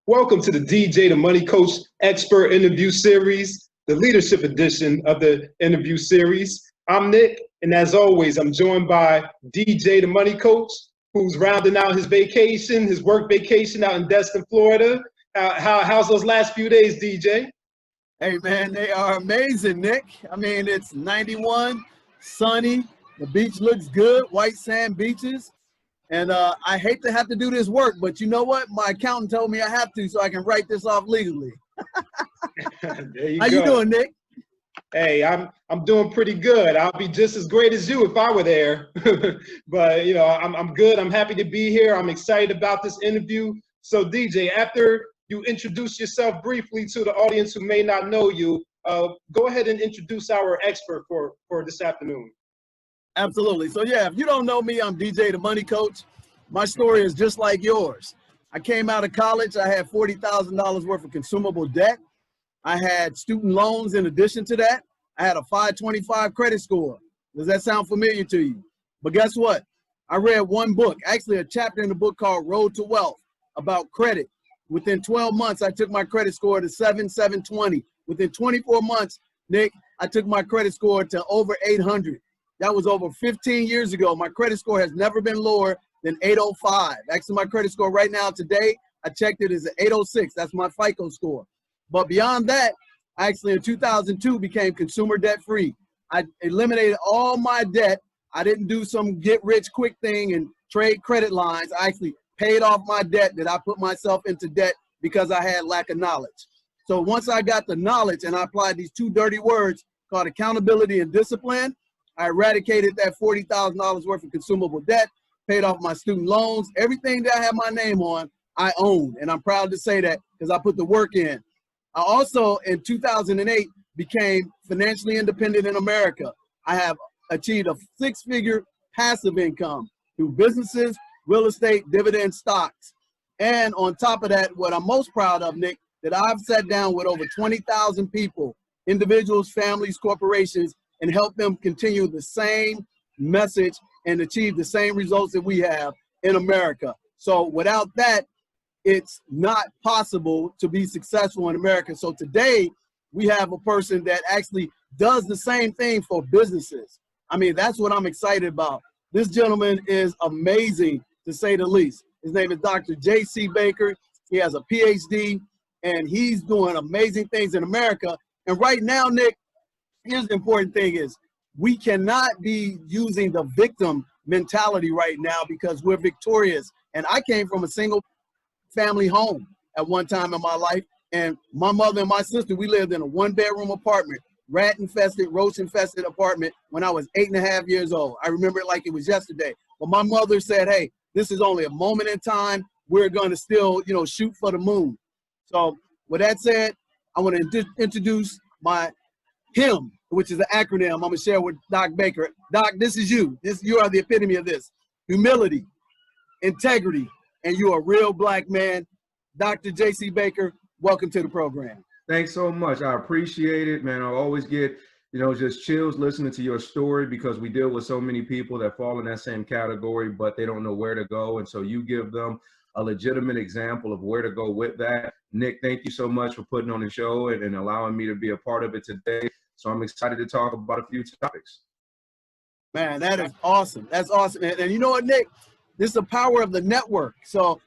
Welcome to the DJ the Money Coach Expert Interview Series, the leadership edition of the interview series. I'm Nick, and as always, I'm joined by DJ the Money Coach, who's rounding out his vacation, his work vacation out in Destin, Florida. How's those last few days, DJ? Hey man, they are amazing, Nick. I mean, it's 91, sunny, the beach looks good, white sand beaches. And I hate to have to do this work, but you know what? My accountant told me I have to so I can write this off legally. There you How go. you doing, Nick? Hey, I'm doing pretty good. I'll be just as great as you if I were there. But you know, I'm good. I'm happy to be here. I'm excited about this interview. So DJ, after you introduce yourself briefly to the audience who may not know you, go ahead and introduce our expert for this afternoon. Absolutely. So yeah, if you don't know me, I'm DJ the Money Coach. My story is just like yours. I came out of college. I had $40,000 worth of consumable debt. I had student loans in addition to that. I had a 525 credit score. Does that sound familiar to you? But guess what? I read one book, actually a chapter in the book called Road to Wealth about credit. Within 12 months, I took my credit score to 720. Within 24 months, Nick, I took my credit score to over 800. That was over 15 years ago. My credit score has never been lower than 805. Actually, my credit score right now today, I checked it, is an 806. That's my FICO score. But beyond that, I actually in 2002 became consumer debt free. I eliminated all my debt. I didn't do some get rich quick thing and trade credit lines. I actually paid off my debt that I put myself into debt because I had lack of knowledge. So once I got the knowledge and I applied these two dirty words called accountability and discipline, I eradicated that $40,000 worth of consumable debt, paid off my student loans, everything that I had my name on, I own. And I'm proud to say that because I put the work in. I also, in 2008, became financially independent in America. I have achieved a six-figure passive income through businesses, real estate, dividend stocks. And on top of that, what I'm most proud of, Nick, that I've sat down with over 20,000 people, individuals, families, corporations, and help them continue the same message and achieve the same results that we have in America. So without that, it's not possible to be successful in America. So today, we have a person that actually does the same thing for businesses. I mean, that's what I'm excited about. This gentleman is amazing, to say the least. His name is Dr. J.C. Baker. He has a PhD, and he's doing amazing things in America. And right now, Nick, here's the important thing is we cannot be using the victim mentality right now because we're victorious. And I came from a single family home at one time in my life. And my mother and my sister, we lived in a one-bedroom apartment, rat-infested, roach-infested apartment when I was 8.5 years old. I remember it like it was yesterday. But my mother said, hey, this is only a moment in time. We're going to still, shoot for the moon. So with that said, I want to introduce HIM, which is an acronym I'm going to share with Doc Baker. Doc, this is you. You are the epitome of this. Humility, integrity, and you're a real black man. Dr. J.C. Baker, welcome to the program. Thanks so much. I appreciate it, man. I always get, just chills listening to your story because we deal with so many people that fall in that same category, but they don't know where to go. And so you give them a legitimate example of where to go with that. Nick, thank you so much for putting on the show and allowing me to be a part of it today. So I'm excited to talk about a few topics. Man, that is awesome. That's awesome. And you know what, Nick? This is the power of the network. So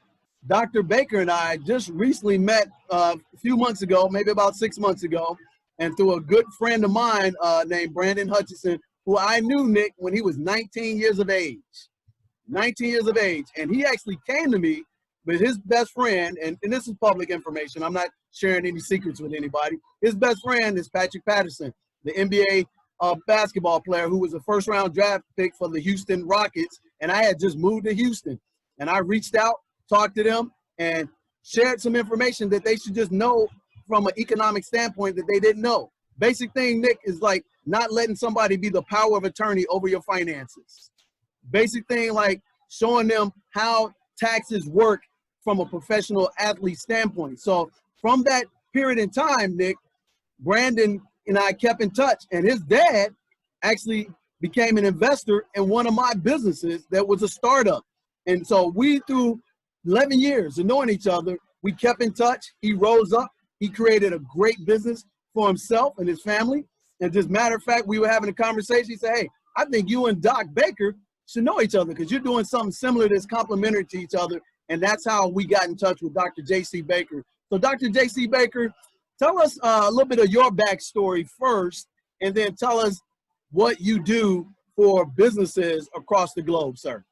Dr. Baker and I just recently met a few months ago, maybe about 6 months ago, and through a good friend of mine named Brandon Hutchinson, who I knew, Nick, when he was 19 years of age. 19 years of age. And he actually came to me with his best friend, and this is public information. I'm not sharing any secrets with anybody. His best friend is Patrick Patterson, the NBA basketball player who was a first-round draft pick for the Houston Rockets, and I had just moved to Houston. And I reached out, talked to them, and shared some information that they should just know from an economic standpoint that they didn't know. Basic thing, Nick, is like not letting somebody be the power of attorney over your finances. Basic thing like showing them how taxes work from a professional athlete standpoint. So from that period in time, Nick, Brandon and I kept in touch, and his dad actually became an investor in one of my businesses that was a startup. And so we, through 11 years of knowing each other, We kept in touch. He rose up. He created a great business for himself and his family. And just matter of fact, we were having a conversation. He said, hey, I think you and Doc Baker should know each other because you're doing something similar that's complementary to each other. And that's how we got in touch with Dr. J.C. Baker. So Dr. J.C. Baker, tell us a little bit of your backstory first, and then tell us what you do for businesses across the globe, sir.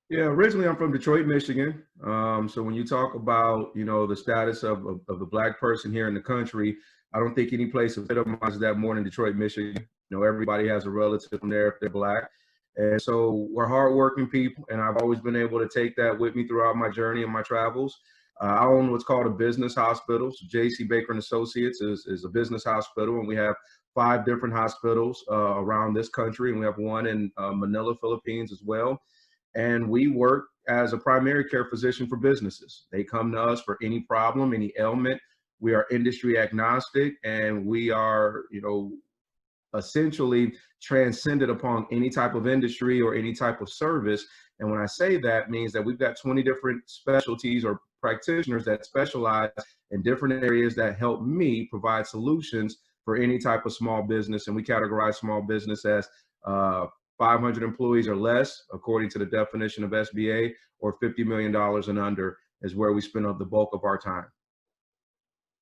Yeah, originally I'm from Detroit, Michigan. So when you talk about, the status of the Black person here in the country, I don't think any place epitomizes that more than Detroit, Michigan. Everybody has a relative from there if they're Black. And so we're hardworking people, and I've always been able to take that with me throughout my journey and my travels. I own what's called a business hospital. So J.C. Baker and Associates is a business hospital, and we have 5 different hospitals around this country, and we have one in Manila, Philippines as well. And we work as a primary care physician for businesses. They come to us for any problem, any ailment. We are industry agnostic, and we are, essentially transcended upon any type of industry or any type of service. And when I say that, means that we've got 20 different specialties or practitioners that specialize in different areas that help me provide solutions for any type of small business. And we categorize small business as 500 employees or less, according to the definition of SBA, or $50 million and under is where we spend the bulk of our time.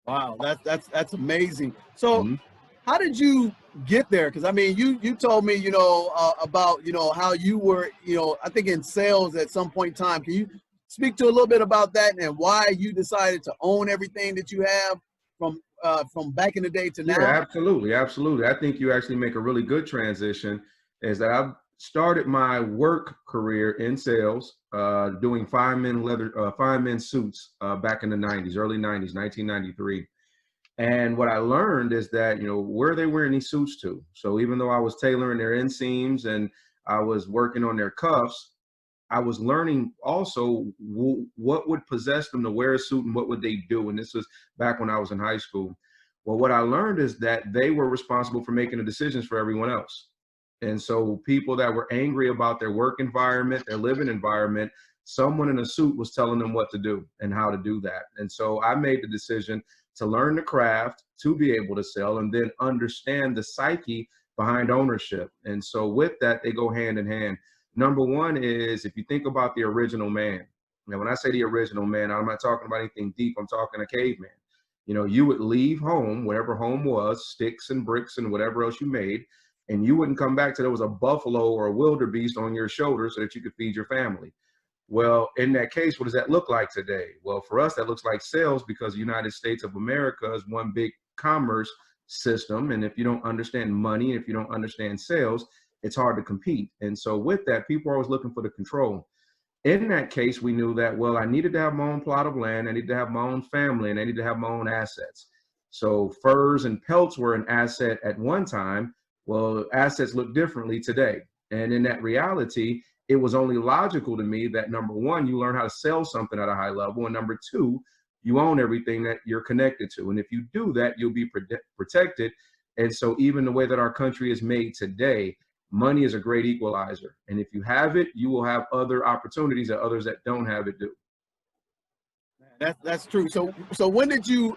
Wow, that's amazing. So how did you get there? Because I mean, you told me, about, how you were, I think in sales at some point in time. Can you speak to a little bit about that and why you decided to own everything that you have from back in the day to now? Yeah, absolutely. Absolutely. I think you actually make a really good transition, is that I've started my work career in sales, doing fireman suits back in the 90s, early 90s, 1993. And what I learned is that, where are they wearing these suits to? So even though I was tailoring their inseams and I was working on their cuffs, I was learning also what would possess them to wear a suit and what would they do. And this was back when I was in high school. Well, what I learned is that they were responsible for making the decisions for everyone else. And so people that were angry about their work environment, their living environment, someone in a suit was telling them what to do and how to do that. And so I made the decision to learn the craft, to be able to sell, and then understand the psyche behind ownership. And so with that, they go hand in hand. Number one is, if you think about the original man. Now, when I say the original man, I'm not talking about anything deep. I'm talking a caveman. You would leave home, whatever home was, sticks and bricks and whatever else you made, and you wouldn't come back till there was a buffalo or a wildebeest on your shoulder so that you could feed your family. Well, in that case, what does that look like today? Well, for us, that looks like sales, because the United States of America is one big commerce system. And if you don't understand money, if you don't understand sales, it's hard to compete. And so with that, people are always looking for the control. In that case, we knew that, well, I needed to have my own plot of land, I needed to have my own family, and I needed to have my own assets. So furs and pelts were an asset at one time. Well, assets look differently today. And in that reality, it was only logical to me that, number one, you learn how to sell something at a high level, and number two, you own everything that you're connected to. And if you do that, you'll be protected. And so even the way that our country is made today, money is a great equalizer. And if you have it, you will have other opportunities that others that don't have it do. That's true. So when did you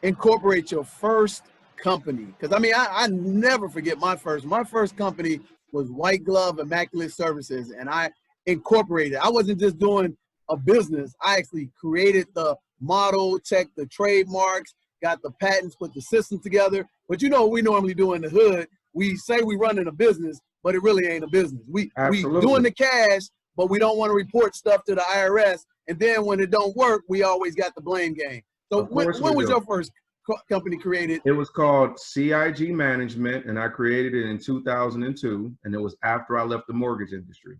incorporate your first company? Because I mean, I never forget my first company was White Glove Immaculate Services, and I incorporated. I wasn't just doing a business. I actually created the model, checked the trademarks, got the patents, put the system together. But what we normally do in the hood, we say we running a business, but it really ain't a business. We doing the cash, but we don't want to report stuff to the IRS. And then when it don't work, we always got the blame game. So when was your first company created? It was called CIG Management, and I created it in 2002, and it was after I left the mortgage industry.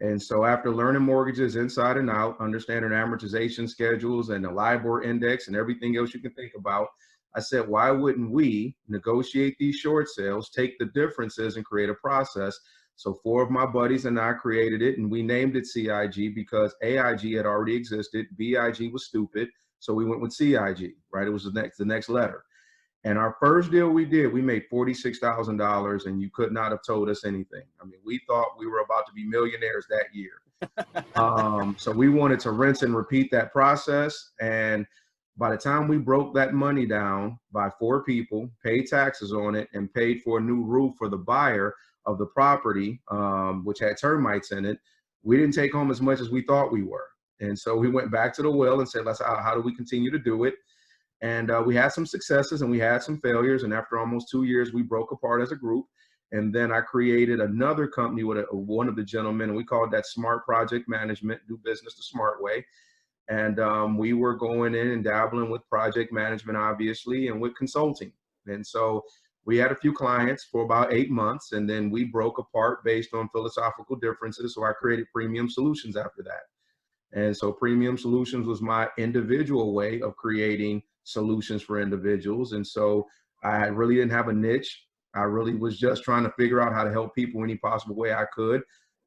And so after learning mortgages inside and out, understanding amortization schedules and the LIBOR index and everything else you can think about, I said, why wouldn't we negotiate these short sales, take the differences, and create a process? So 4 of my buddies and I created it, and we named it CIG because AIG had already existed. BIG was stupid. So we went with CIG, right? It was the next letter. And our first deal we did, we made $46,000, and you could not have told us anything. I mean, we thought we were about to be millionaires that year. So we wanted to rinse and repeat that process. And by the time we broke that money down by 4 people, paid taxes on it, and paid for a new roof for the buyer of the property, which had termites in it, we didn't take home as much as we thought we were. And so we went back to the well and said, how do we continue to do it? And we had some successes and we had some failures. And after almost 2 years, we broke apart as a group. And then I created another company with one of the gentlemen, and we called that Smart Project Management, do business the smart way. And we were going in and dabbling with project management, obviously, and with consulting. And so we had a few clients for about 8 months, and then we broke apart based on philosophical differences. So I created Premium Solutions after that. And so Premium Solutions was my individual way of creating solutions for individuals. And so I really didn't have a niche. I really was just trying to figure out how to help people any possible way I could.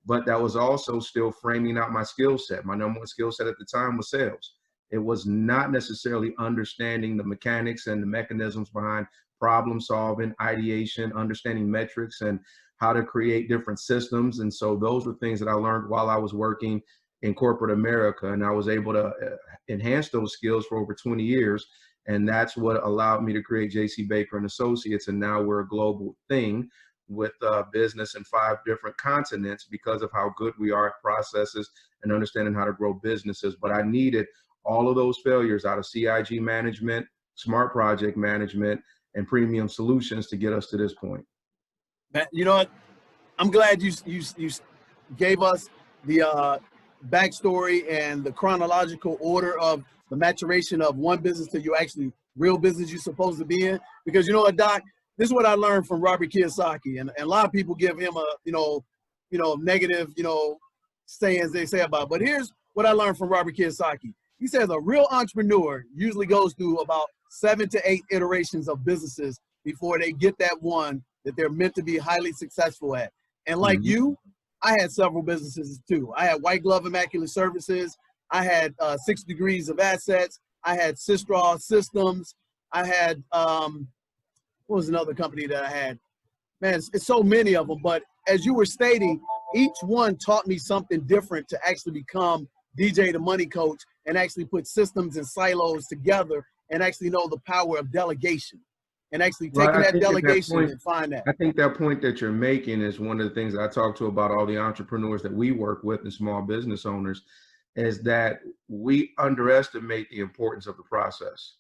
But that was also still framing out my skill set. My number one skill set at the time was sales. It was not necessarily understanding the mechanics and the mechanisms behind problem solving, ideation, understanding metrics, and how to create different systems. And so those were things that I learned while I was working in corporate America. And I was able to enhance those skills for over 20 years. And that's what allowed me to create J.C. Baker and Associates. And now we're a global thing with business in 5 different continents because of how good we are at processes and understanding how to grow businesses. But I needed all of those failures out of CIG management, Smart Project Management, and Premium Solutions to get us to this point. You know what? I'm glad you gave us the backstory and the chronological order of the maturation of one business to your actually real business you're supposed to be in. Because you know what, Doc, this is what I learned from Robert Kiyosaki, and a lot of people give him a negative sayings they say about it. But here's what I learned from Robert Kiyosaki. He says a real entrepreneur usually goes through about 7 to 8 iterations of businesses before they get that one that they're meant to be highly successful at. And like you, I had several businesses too. I had White Glove Immaculate Services. I had 6 Degrees of Assets. I had Sistra Systems. I had, what was another company that I had? Man, it's so many of them. But as you were stating, each one taught me something different to actually become DJ the Money Coach and actually put systems and silos together and actually know the power of delegation and actually taking that delegation and find that. I think that point that you're making is one of the things that I talk to about all the entrepreneurs that we work with and small business owners, is that we underestimate the importance of the process.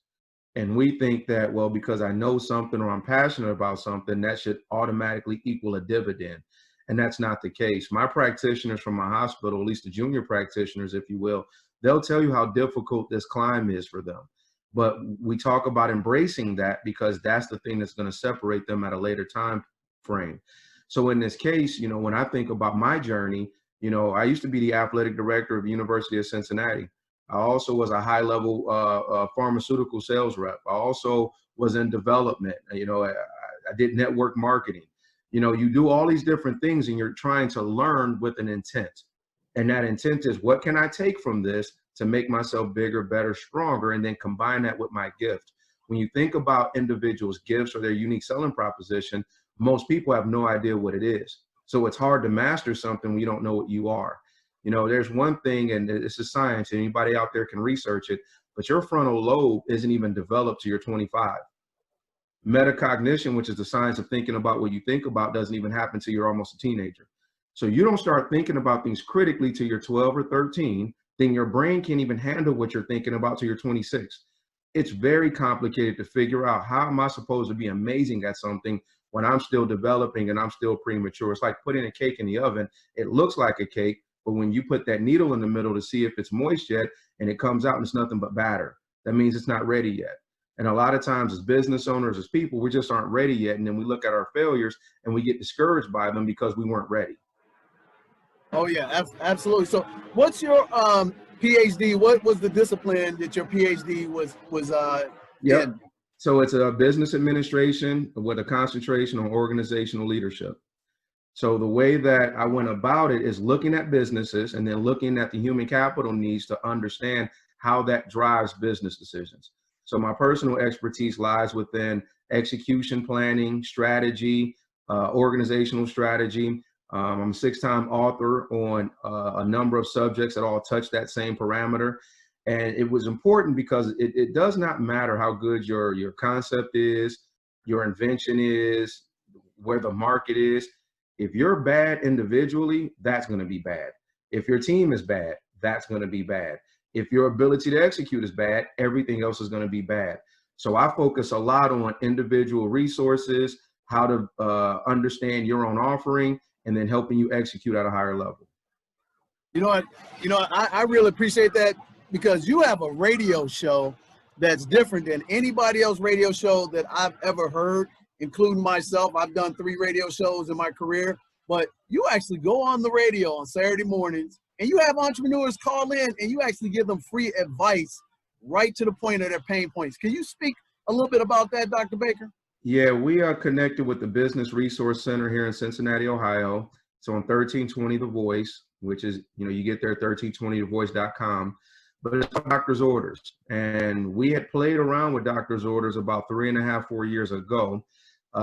And we think that, well, because I know something or I'm passionate about something, that should automatically equal a dividend. And that's not the case. My practitioners from my hospital, at least the junior practitioners, if you will, they'll tell you how difficult this climb is for them. But we talk about embracing that because that's the thing that's going to separate them at a later time frame. So in this case, when I think about my journey, I used to be the athletic director of the University of Cincinnati. I also was a high-level pharmaceutical sales rep. I also was in development. I did network marketing. You do all these different things and you're trying to learn with an intent. And that intent is, what can I take from this to make myself bigger, better, stronger, and then combine that with my gift. When you think about individuals' gifts or their unique selling proposition, most people have no idea what it is. So it's hard to master something when you don't know what you are. There's one thing, and it's a science, and anybody out there can research it, but your frontal lobe isn't even developed till you're 25. Metacognition, which is the science of thinking about what you think about, doesn't even happen till you're almost a teenager. So you don't start thinking about things critically till you're 12 or 13, then your brain can't even handle what you're thinking about till you're 26. It's very complicated to figure out, how am I supposed to be amazing at something when I'm still developing and I'm still premature? It's like putting a cake in the oven. It looks like a cake, but when you put that needle in the middle to see if it's moist yet, and it comes out and it's nothing but batter, that means it's not ready yet. And a lot of times as business owners, as people, we just aren't ready yet. And then we look at our failures and we get discouraged by them because we weren't ready. Oh yeah, absolutely. So what's your PhD? What was the discipline that your PhD was in? So it's a business administration with a concentration on organizational leadership. So the way that I went about it is looking at businesses and then looking at the human capital needs to understand how that drives business decisions. So my personal expertise lies within execution planning, strategy, organizational strategy. I'm a 6-time author on a number of subjects that all touch that same parameter. And it was important because it does not matter how good your concept is, your invention is, where the market is. If you're bad individually, that's going to be bad. If your team is bad, that's going to be bad. If your ability to execute is bad, everything else is going to be bad. So I focus a lot on individual resources, how to understand your own offering, and then helping you execute at a higher level. You know what? I really appreciate that, because you have a radio show that's different than anybody else radio show that I've ever heard, including myself. I've done 3 radio shows in my career, but you actually go on the radio on Saturday mornings and you have entrepreneurs call in and you actually give them free advice right to the point of their pain points. Can you speak a little bit about that, Dr. Baker? Yeah, we are connected with the Business Resource Center here in Cincinnati, Ohio. It's on 1320 The Voice, which is, you get there at 1320thevoice.com. But it's doctor's orders. And we had played around with doctor's orders about 3.5, 4 years ago,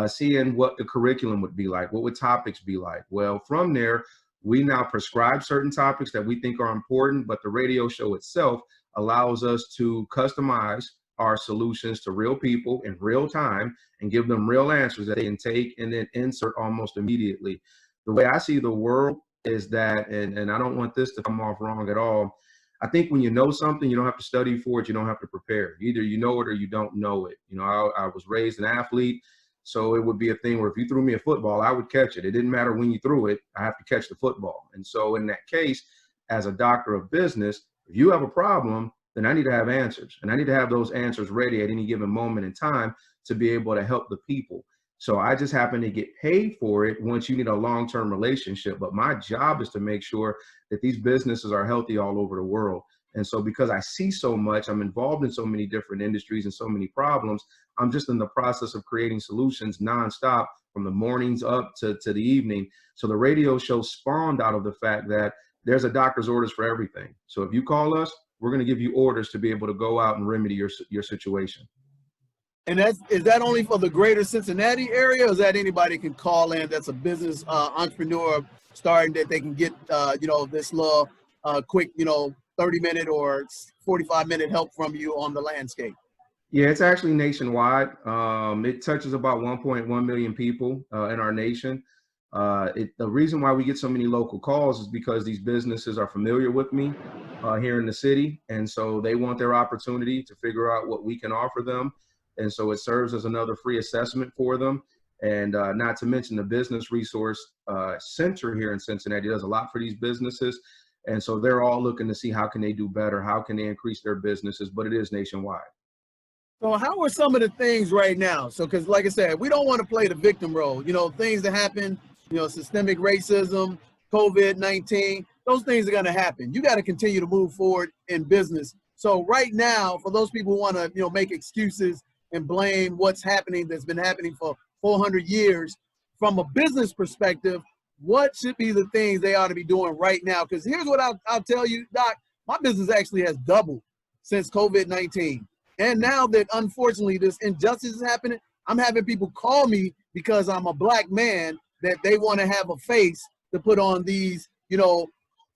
seeing what the curriculum would be like, what would topics be like. Well, from there, we now prescribe certain topics that we think are important, but the radio show itself allows us to customize our solutions to real people in real time and give them real answers that they can take and then insert almost immediately. The way I see the world is that, and I don't want this to come off wrong at all, I think when you know something, you don't have to study for it, you don't have to prepare. Either you know it or you don't know it. I was raised an athlete, so it would be a thing where if you threw me a football, I would catch it. It didn't matter when you threw it, I have to catch the football. And so in that case, as a doctor of business, if you have a problem, then I need to have answers. And I need to have those answers ready at any given moment in time to be able to help the people. So I just happen to get paid for it once you need a long-term relationship. But my job is to make sure that these businesses are healthy all over the world. And so because I see so much, I'm involved in so many different industries and so many problems, I'm just in the process of creating solutions nonstop from the mornings up to the evening. So the radio show spawned out of the fact that there's a doctor's orders for everything. So if you call us, we're going to give you orders to be able to go out and remedy your situation. And is that only for the greater Cincinnati area, or is that anybody can call in that's a business entrepreneur starting, that they can get, this little quick, 30-minute or 45-minute help from you on the landscape? Yeah, it's actually nationwide. It touches about 1.1 million people in our nation. The reason why we get so many local calls is because these businesses are familiar with me here in the city. And so they want their opportunity to figure out what we can offer them. And so it serves as another free assessment for them. And not to mention the Business Resource Center here in Cincinnati does a lot for these businesses. And so they're all looking to see how can they do better, how can they increase their businesses, but it is nationwide. So how are some of the things right now? So, because like I said, we don't want to play the victim role, things that happen, systemic racism, COVID-19, those things are going to happen. You got to continue to move forward in business. So right now, for those people who want to, make excuses and blame what's happening that's been happening for 400 years, from a business perspective, what should be the things they ought to be doing right now? Because here's what I'll tell you, Doc, my business actually has doubled since COVID-19. And now that, unfortunately, this injustice is happening, I'm having people call me because I'm a Black man, that they want to have a face to put on these,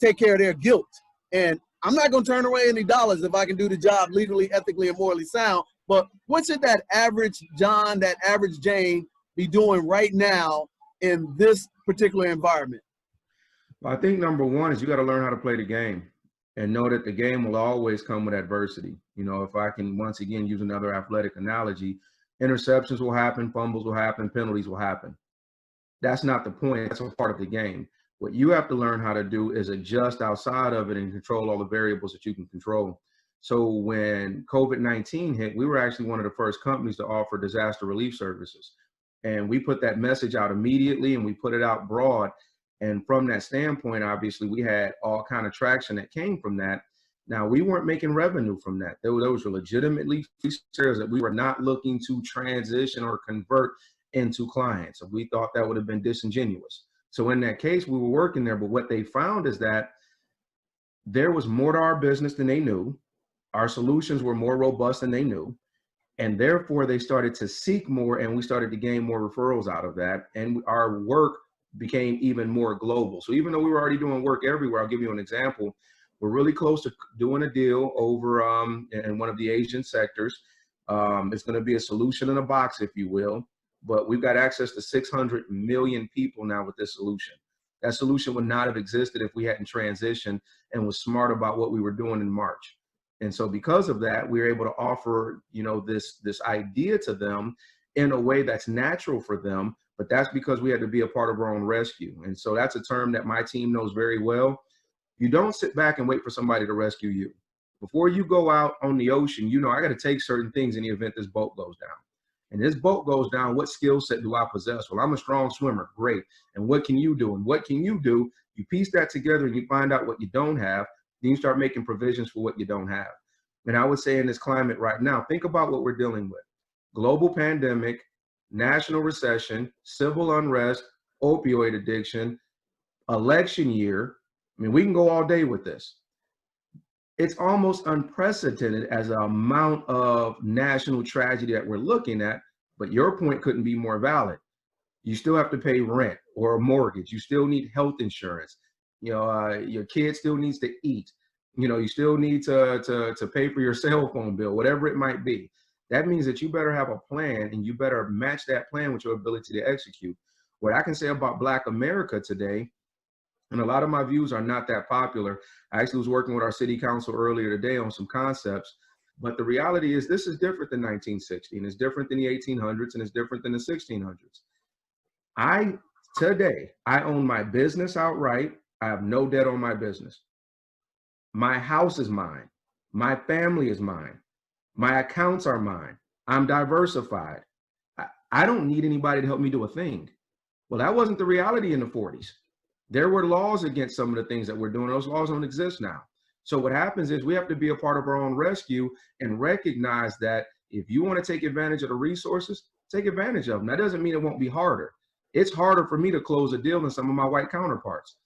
take care of their guilt. And I'm not going to turn away any dollars if I can do the job legally, ethically, and morally sound. But what should that average John, that average Jane be doing right now in this particular environment? Well, I think number one is you got to learn how to play the game and know that the game will always come with adversity. If I can once again use another athletic analogy, interceptions will happen, fumbles will happen, penalties will happen. That's not the point. That's a part of the game. What you have to learn how to do is adjust outside of it and control all the variables that you can control. So when COVID-19 hit, we were actually one of the first companies to offer disaster relief services. And we put that message out immediately and we put it out broad. And from that standpoint, obviously, we had all kind of traction that came from that. Now, we weren't making revenue from that. Those were legitimately sales that we were not looking to transition or convert into clients. So we thought that would have been disingenuous. So in that case, we were working there. But what they found is that there was more to our business than they knew. Our solutions were more robust than they knew. And therefore they started to seek more, and we started to gain more referrals out of that. And our work became even more global. So even though we were already doing work everywhere, I'll give you an example. We're really close to doing a deal over in one of the Asian sectors. It's going to be a solution in a box, if you will, but we've got access to 600 million people now with this solution. That solution would not have existed if we hadn't transitioned and was smart about what we were doing in March. And so because of that, we were able to offer, this idea to them in a way that's natural for them, but that's because we had to be a part of our own rescue. And so that's a term that my team knows very well. You don't sit back and wait for somebody to rescue you. Before you go out on the ocean, I got to take certain things in the event this boat goes down. And this boat goes down, what skill set do I possess? Well, I'm a strong swimmer, great. And what can you do? And what can you do? You piece that together and you find out what you don't have. Then you start making provisions for what you don't have. And I would say in this climate right now, think about what we're dealing with. Global pandemic, national recession, civil unrest, opioid addiction, election year. I mean, we can go all day with this. It's almost unprecedented as an amount of national tragedy that we're looking at, but your point couldn't be more valid. You still have to pay rent or a mortgage. You still need health insurance. Your kid still needs to eat. You still need to pay for your cell phone bill, whatever it might be. That means that you better have a plan, and you better match that plan with your ability to execute. What I can say about Black America today, and a lot of my views are not that popular. I actually was working with our city council earlier today on some concepts, but the reality is this is different than 1960, and it's different than the 1800s, and it's different than the 1600s. Today, I own my business outright. I have no debt on my business. My house is mine. My family is mine. My accounts are mine. I'm diversified. I don't need anybody to help me do a thing. Well, that wasn't the reality in the 40s. There were laws against some of the things that we're doing. Those laws don't exist now. So what happens is we have to be a part of our own rescue and recognize that if you want to take advantage of the resources, take advantage of them. That doesn't mean it won't be harder. It's harder for me to close a deal than some of my white counterparts.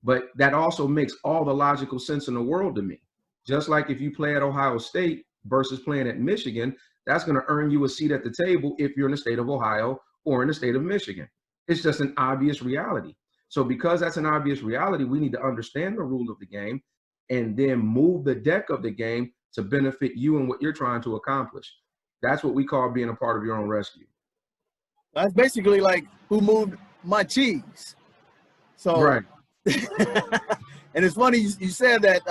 But that also makes all the logical sense in the world to me. Just like if you play at Ohio State versus playing at Michigan, that's going to earn you a seat at the table if you're in the state of Ohio or in the state of Michigan. It's just an obvious reality. So because that's an obvious reality, we need to understand the rule of the game and then move the deck of the game to benefit you and what you're trying to accomplish. That's what we call being a part of your own rescue. That's basically like who moved my cheese. So right. And it's funny you said that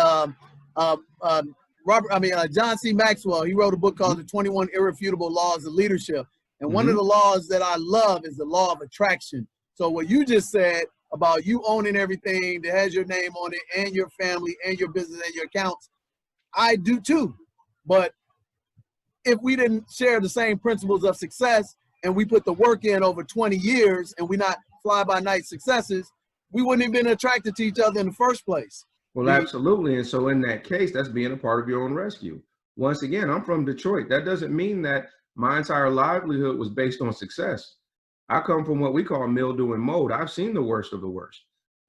John C. Maxwell, he wrote a book called The 21 Irrefutable Laws of Leadership. And one of the laws that I love is the law of attraction. So what you just said about you owning everything that has your name on it and your family and your business and your accounts, I do too. But if we didn't share the same principles of success and we put the work in over 20 years and we're not fly-by-night successes, we wouldn't have been attracted to each other in the first place. Well, absolutely. And so in that case, that's being a part of your own rescue. Once again, I'm from Detroit. That doesn't mean that my entire livelihood was based on success. I come from what we call mildew and mold. I've seen the worst of the worst.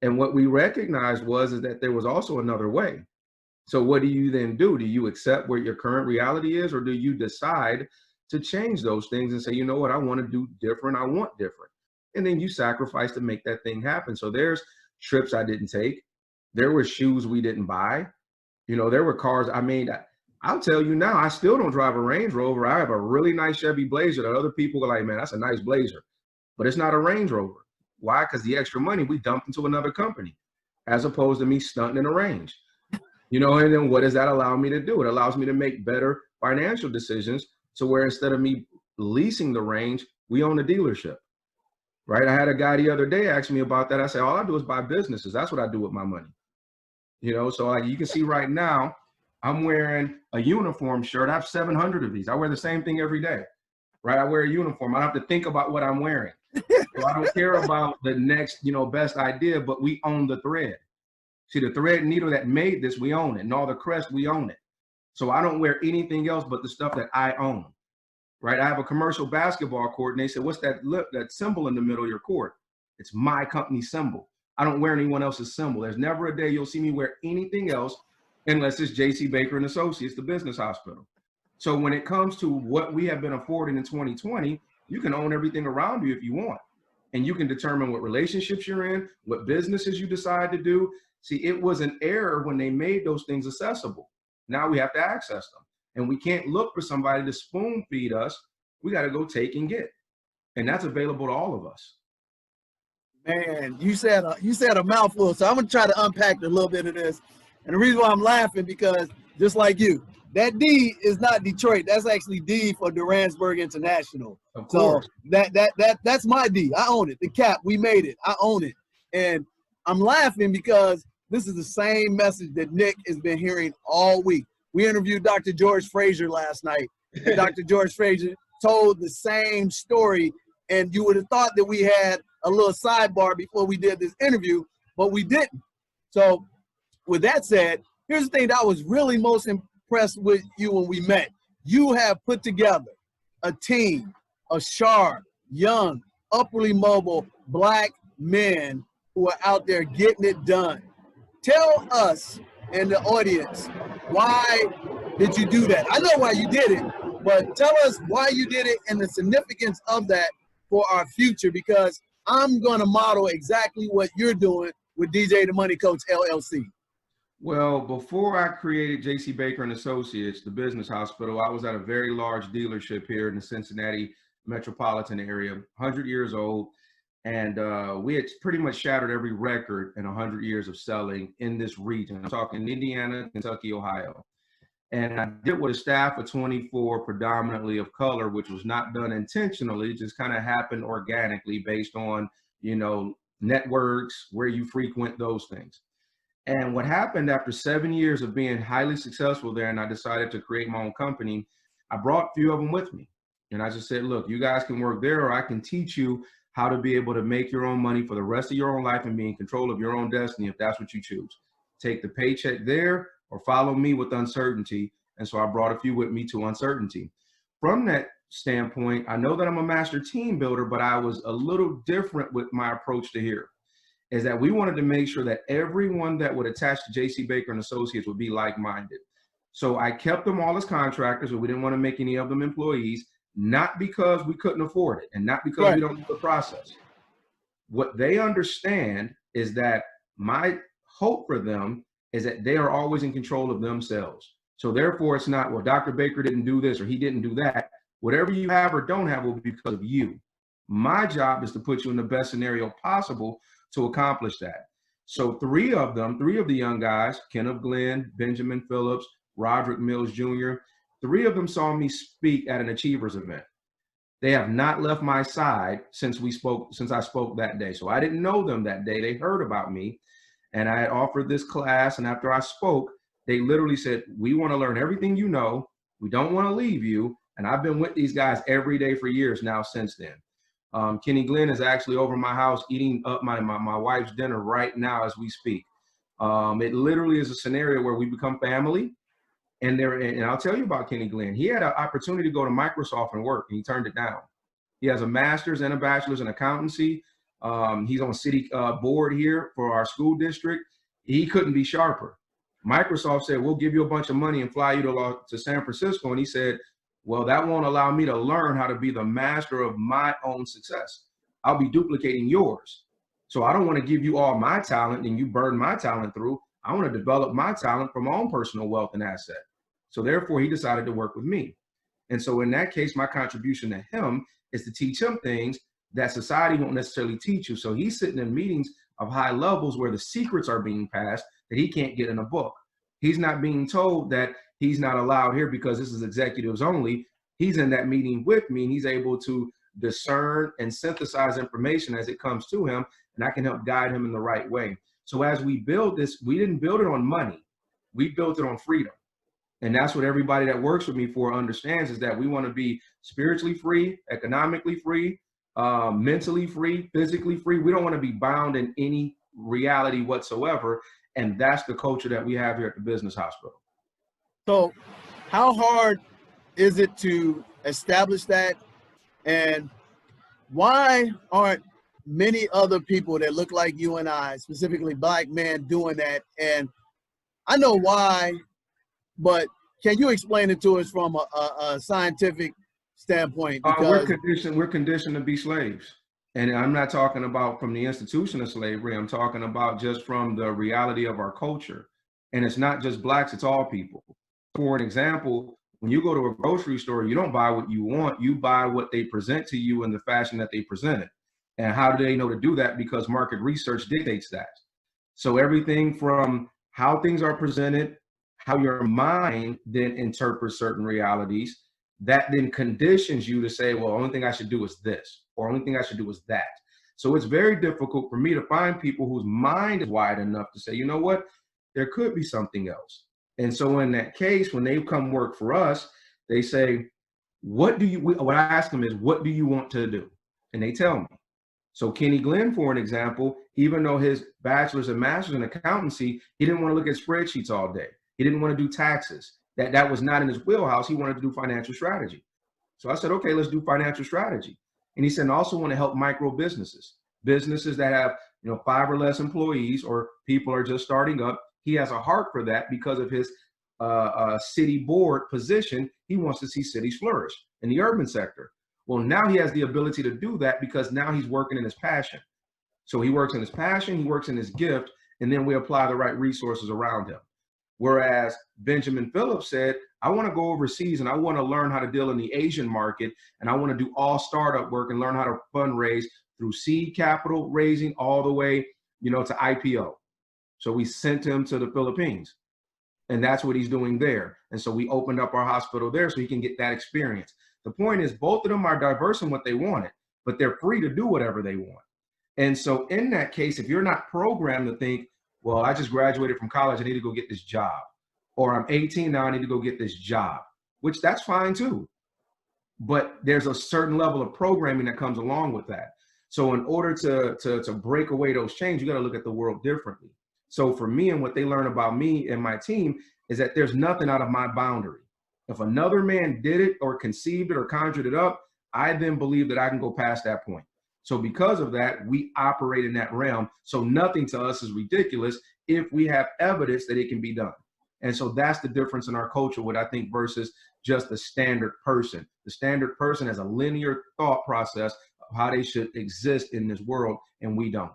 And what we recognized is that there was also another way. So what do you then do? Do you accept where your current reality is, or do you decide to change those things and say, you know what, I want to do different. I want different. And then you sacrifice to make that thing happen. So there's trips I didn't take. There were shoes we didn't buy. There were cars. I mean, I'll tell you now, I still don't drive a Range Rover. I have a really nice Chevy Blazer that other people are like, man, that's a nice Blazer. But it's not a Range Rover. Why? Because the extra money we dumped into another company, as opposed to me stunting in a range. And then what does that allow me to do? It allows me to make better financial decisions to where instead of me leasing the range, we own a dealership. Right? I had a guy the other day ask me about that. I said, all I do is buy businesses. That's what I do with my money. So like you can see right now, I'm wearing a uniform shirt. I have 700 of these. I wear the same thing every day. Right? I wear a uniform. I don't have to think about what I'm wearing. So I don't care about the next, best idea, but we own the thread. See, the thread needle that made this, we own it. And all the crest, we own it. So I don't wear anything else but the stuff that I own. Right? I have a commercial basketball court, and they said, what's that symbol in the middle of your court? It's my company symbol. I don't wear anyone else's symbol. There's never a day you'll see me wear anything else unless it's J.C. Baker and Associates, the business hospital. So when it comes to what we have been afforded in 2020, you can own everything around you if you want. And you can determine what relationships you're in, what businesses you decide to do. See, it was an error when they made those things accessible. Now we have to access them. And we can't look for somebody to spoon feed us. We got to go take and get. And that's available to all of us. Man, you said a mouthful. So I'm going to try to unpack a little bit of this. And the reason why I'm laughing, because just like you, that D is not Detroit. That's actually D for Duransburg International. Of course. So that's my D. I own it. The cap, we made it. I own it. And I'm laughing because this is the same message that Nick has been hearing all week. We interviewed Dr. George Frazier last night. Dr. George Frazier told the same story, and you would have thought that we had a little sidebar before we did this interview, but we didn't. So with that said, here's the thing that I was really most impressed with you when we met. You have put together a team of sharp, young, upwardly mobile Black men who are out there getting it done. Tell us and the audience, why did you do that? I know why you did it, but tell us why you did it and the significance of that for our future, because I'm going to model exactly what you're doing with DJ the Money Coach LLC. Well, before I created JC Baker and Associates, the business hospital, I was at a very large dealership here in the Cincinnati metropolitan area, 100 years old. And we had pretty much shattered every record in 100 years of selling in this region. I'm talking Indiana, Kentucky, Ohio. And I did with a staff of 24, predominantly of color, which was not done intentionally. It just kind of happened organically based on, you know, networks, where you frequent, those things. And what happened after 7 years of being highly successful there, and I decided to create my own company, I brought a few of them with me. And I just said, look, you guys can work there, or I can teach you how to be able to make your own money for the rest of your own life and be in control of your own destiny if that's what you choose. Take the paycheck there or follow me with uncertainty. And so I brought a few with me to uncertainty. From that standpoint, I know that I'm a master team builder, but I was a little different with my approach to here, is that we wanted to make sure that everyone that would attach to JC Baker and Associates would be like-minded. So I kept them all as contractors, but we didn't want to make any of them employees. Not because we couldn't afford it and not because we don't know the process. What they understand is that my hope for them is that they are always in control of themselves. So therefore, it's not, well, Dr. Baker didn't do this or he didn't do that. Whatever you have or don't have will be because of you. My job is to put you in the best scenario possible to accomplish that. So three of the young guys, Kenneth Glenn, Benjamin Phillips, Roderick Mills Jr., 3 of them saw me speak at an Achievers event. They have not left my side since I spoke that day. So I didn't know them that day. They heard about me and I had offered this class. And after I spoke, they literally said, we want to learn everything you know. We don't want to leave you. And I've been with these guys every day for years now since then. Kenny Glenn is actually over my house eating up my wife's dinner right now as we speak. It literally is a scenario where we become family. And I'll tell you about Kenny Glenn. He had an opportunity to go to Microsoft and work, and he turned it down. He has a master's and a bachelor's in accountancy. He's on city board here for our school district. He couldn't be sharper. Microsoft said, we'll give you a bunch of money and fly you to San Francisco. And he said, well, that won't allow me to learn how to be the master of my own success. I'll be duplicating yours. So I don't want to give you all my talent and you burn my talent through. I want to develop my talent for my own personal wealth and asset. So therefore, he decided to work with me. And so in that case, my contribution to him is to teach him things that society won't necessarily teach you. So he's sitting in meetings of high levels where the secrets are being passed that he can't get in a book. He's not being told that he's not allowed here because this is executives only. He's in that meeting with me and he's able to discern and synthesize information as it comes to him, and I can help guide him in the right way. So as we build this, we didn't build it on money. We built it on freedom. And that's what everybody that works with me for understands, is that we want to be spiritually free, economically free, mentally free, physically free. We don't want to be bound in any reality whatsoever. And that's the culture that we have here at the Business Hospital. So how hard is it to establish that? And why aren't many other people that look like you and I, specifically Black men, doing that? And I know why, but can you explain it to us from a scientific standpoint? We're Because conditioned to be slaves. And I'm not talking about from the institution of slavery. I'm talking about just from the reality of our culture. And it's not just blacks, it's all people. For an example, when you go to a grocery store, you don't buy what you want, you buy what they present to you in the fashion that they present it. And how do they know to do that? Because market research dictates that. So everything from how things are presented, how your mind then interprets certain realities, that then conditions you to say, well, the only thing I should do is this, or only thing I should do is that. So it's very difficult for me to find people whose mind is wide enough to say, you know what, there could be something else. And so in that case, when they come work for us, they say, what I ask them is, what do you want to do? And they tell me. So Kenny Glenn, for an example, even though his bachelor's and master's in accountancy, he didn't want to look at spreadsheets all day. He didn't want to do taxes. That was not in his wheelhouse. He wanted to do financial strategy. So I said, okay, let's do financial strategy. And he said, I also want to help micro businesses that have, 5 or less employees, or people are just starting up. He has a heart for that because of his city board position. He wants to see cities flourish in the urban sector. Well, now he has the ability to do that because now he's working in his passion. So he works in his passion, he works in his gift, and then we apply the right resources around him. Whereas Benjamin Phillips said, I want to go overseas and I want to learn how to deal in the Asian market, and I want to do all startup work and learn how to fundraise through seed capital raising all the way, to IPO. So we sent him to the Philippines, and that's what he's doing there. And so we opened up our hospital there so he can get that experience. The point is, both of them are diverse in what they wanted, but they're free to do whatever they want. And so in that case, if you're not programmed to think, well, I just graduated from college, I need to go get this job. Or I'm 18 now, I need to go get this job, which that's fine too. But there's a certain level of programming that comes along with that. So in order to break away those chains, you got to look at the world differently. So for me, and what they learn about me and my team is that there's nothing out of my boundary. If another man did it or conceived it or conjured it up, I then believe that I can go past that point. So because of that, we operate in that realm. So nothing to us is ridiculous if we have evidence that it can be done. And so that's the difference in our culture, what I think, versus just the standard person. The standard person has a linear thought process of how they should exist in this world, and we don't.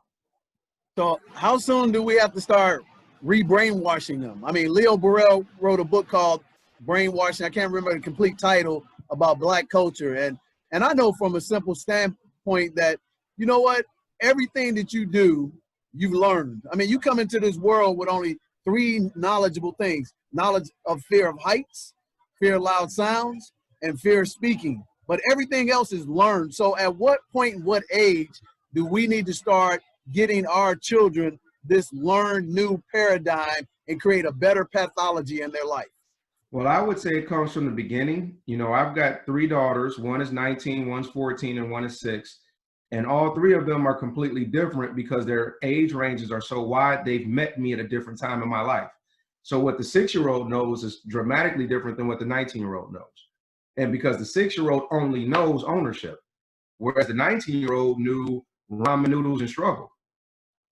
So how soon do we have to start re-brainwashing them? I mean, Leo Burrell wrote a book called Brainwashing. I can't remember the complete title, about Black culture. And I know from a simple standpoint that, you know what, everything that you do, you've learned. I mean, you come into this world with only 3 knowledgeable things: knowledge of fear of heights, fear of loud sounds, and fear of speaking. But everything else is learned. So at what point, what age do we need to start getting our children this learned new paradigm and create a better pathology in their life? Well, I would say it comes from the beginning. I've got 3 daughters. One is 19, one's 14, and one is 6. And all 3 of them are completely different because their age ranges are so wide. They've met me at a different time in my life. So what the 6-year-old knows is dramatically different than what the 19-year-old knows. And because the 6-year-old only knows ownership, whereas the 19-year-old knew ramen noodles and struggle.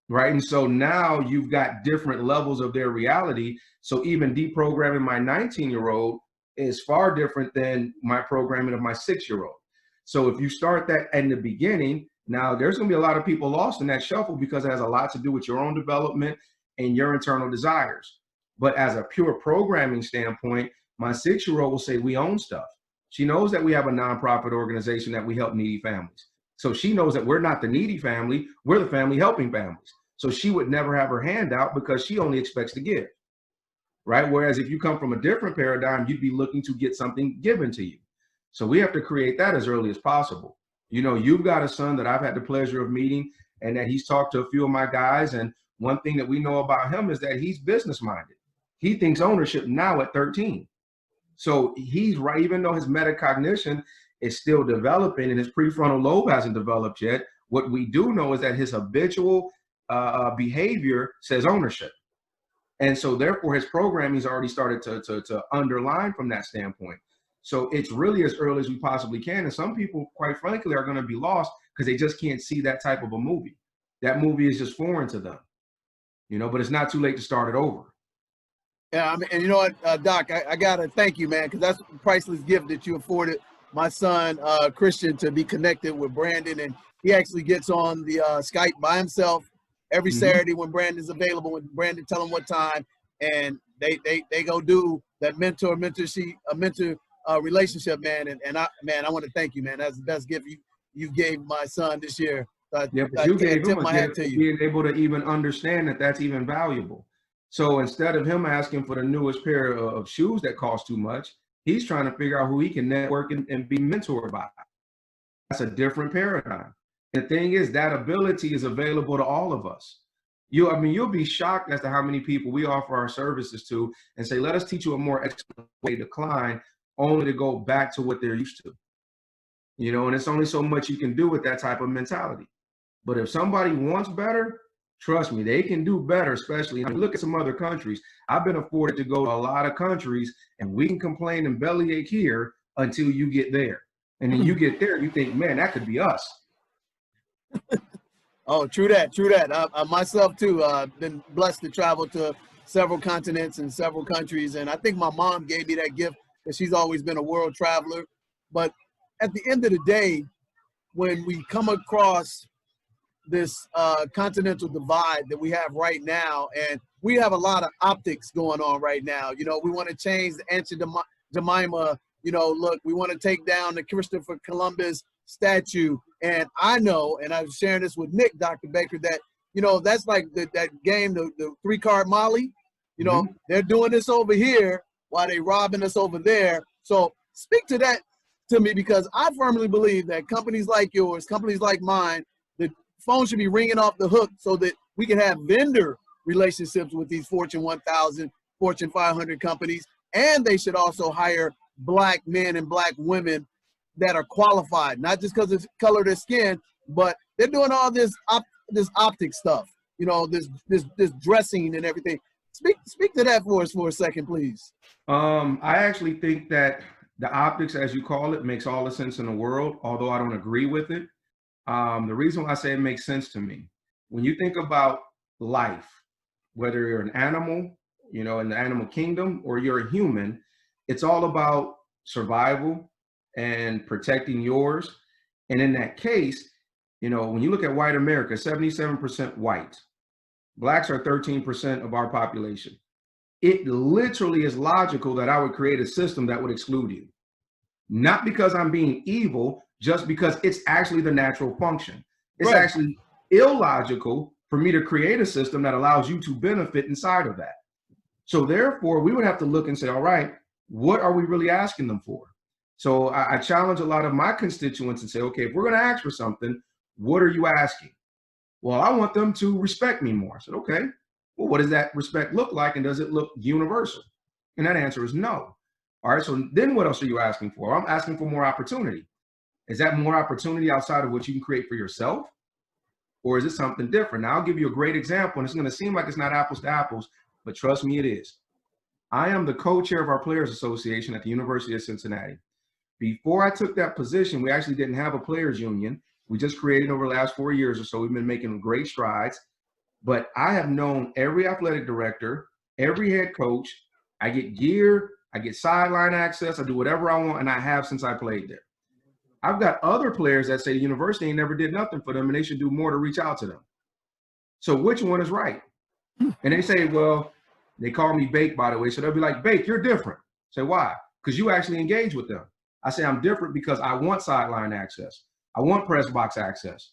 Right. And so now you've got different levels of their reality. So even deprogramming my 19-year-old is far different than my programming of my 6-year-old. So if you start that in the beginning, now there's going to be a lot of people lost in that shuffle because it has a lot to do with your own development and your internal desires. But as a pure programming standpoint, my 6-year-old will say, we own stuff. She knows that we have a nonprofit organization that we help needy families. So she knows that we're not the needy family, we're the family helping families. So she would never have her hand out because she only expects to give, right? Whereas if you come from a different paradigm, you'd be looking to get something given to you. So we have to create that as early as possible. You've got a son that I've had the pleasure of meeting, and that he's talked to a few of my guys. And one thing that we know about him is that he's business minded. He thinks ownership now at 13. So he's right, even though his metacognition is still developing and his prefrontal lobe hasn't developed yet. What we do know is that his habitual behavior says ownership. And so therefore his programming's already started to underline from that standpoint. So it's really as early as we possibly can. And some people, quite frankly, are going to be lost because they just can't see that type of a movie. That movie is just foreign to them, but it's not too late to start it over. Yeah, I mean, and you know what, Doc, I gotta thank you, man, because that's a priceless gift that you afforded my son, Christian, to be connected with Brandon, and he actually gets on the Skype by himself every Saturday when Brandon's available. When Brandon tell him what time, and they go do that mentor relationship, man. And I want to thank you, man. That's the best gift you gave my son this year. Yeah, but I you can't gave him tip a my hat gift to of you. being able to even understand that that's even valuable. So instead of him asking for the newest pair of shoes that cost too much, he's trying to figure out who he can network and be mentored by. That's a different paradigm. And the thing is, that ability is available to all of us. I mean, you'll be shocked as to how many people we offer our services to and say, let us teach you a more excellent way to climb, only to go back to what they're used to. You know, and it's only so much you can do with that type of mentality. But if somebody wants better, trust me, they can do better, especially, I mean, look at some other countries. I've been afforded to go to a lot of countries, and we can complain and bellyache here until you get there. And then you get there, you think, man, that could be us. Oh, true that, true that. I myself too, been blessed to travel to several continents and several countries. And I think my mom gave me that gift because she's always been a world traveler. But at the end of the day, when we come across this continental divide that we have right now, and we have a lot of optics going on right now. You know, we want to change the ancient Jemima, you know, look, we want to take down the Christopher Columbus statue. And I know, and I was sharing this with Nick, Dr. Baker, that, you know, that's like that game, the 3-card Molly, you know, they're doing this over here while they robbing us over there. So speak to that to me, because I firmly believe that companies like yours, companies like mine, the phone should be ringing off the hook so that we can have vendor relationships with these Fortune 1000, Fortune 500 companies. And they should also hire Black men and Black women that are qualified, not just because of the color of their skin, but they're doing all this optic stuff, you know, this dressing and everything. Speak to that for us for a second, please. I actually think that the optics, as you call it, makes all the sense in the world, although I don't agree with it. The reason why I say it makes sense to me, when you think about life, whether you're an animal, you know, in the animal kingdom, or you're a human, it's all about survival and protecting yours. And in that case, you know, when you look at white America, 77% white, Blacks are 13% of our population. It literally is logical that I would create a system that would exclude you. Not because I'm being evil, just because it's actually the natural function. It's Right. actually illogical for me to create a system that allows you to benefit inside of that. So therefore, we would have to look and say, all right, what are we really asking them for? So I challenge a lot of my constituents and say, okay, if we're going to ask for something, what are you asking? Well, I want them to respect me more. I said, okay, well, what does that respect look like? And does it look universal? And that answer is no. All right, so then what else are you asking for? I'm asking for more opportunity. Is that more opportunity outside of what you can create for yourself? Or is it something different? Now, I'll give you a great example, and it's going to seem like it's not apples to apples, but trust me, it is. I am the co-chair of our Players Association at the University of Cincinnati. Before I took that position, we actually didn't have a players union. We just created over the last 4 years or so. We've been making great strides. But I have known every athletic director, every head coach. I get gear, I get sideline access, I do whatever I want, and I have since I played there. I've got other players that say the university ain't never did nothing for them and they should do more to reach out to them. So which one is right? And they say, well, they call me Bake, by the way. So they'll be like, Bake, you're different. Say, why? Because you actually engage with them. I say, I'm different because I want sideline access. I want press box access.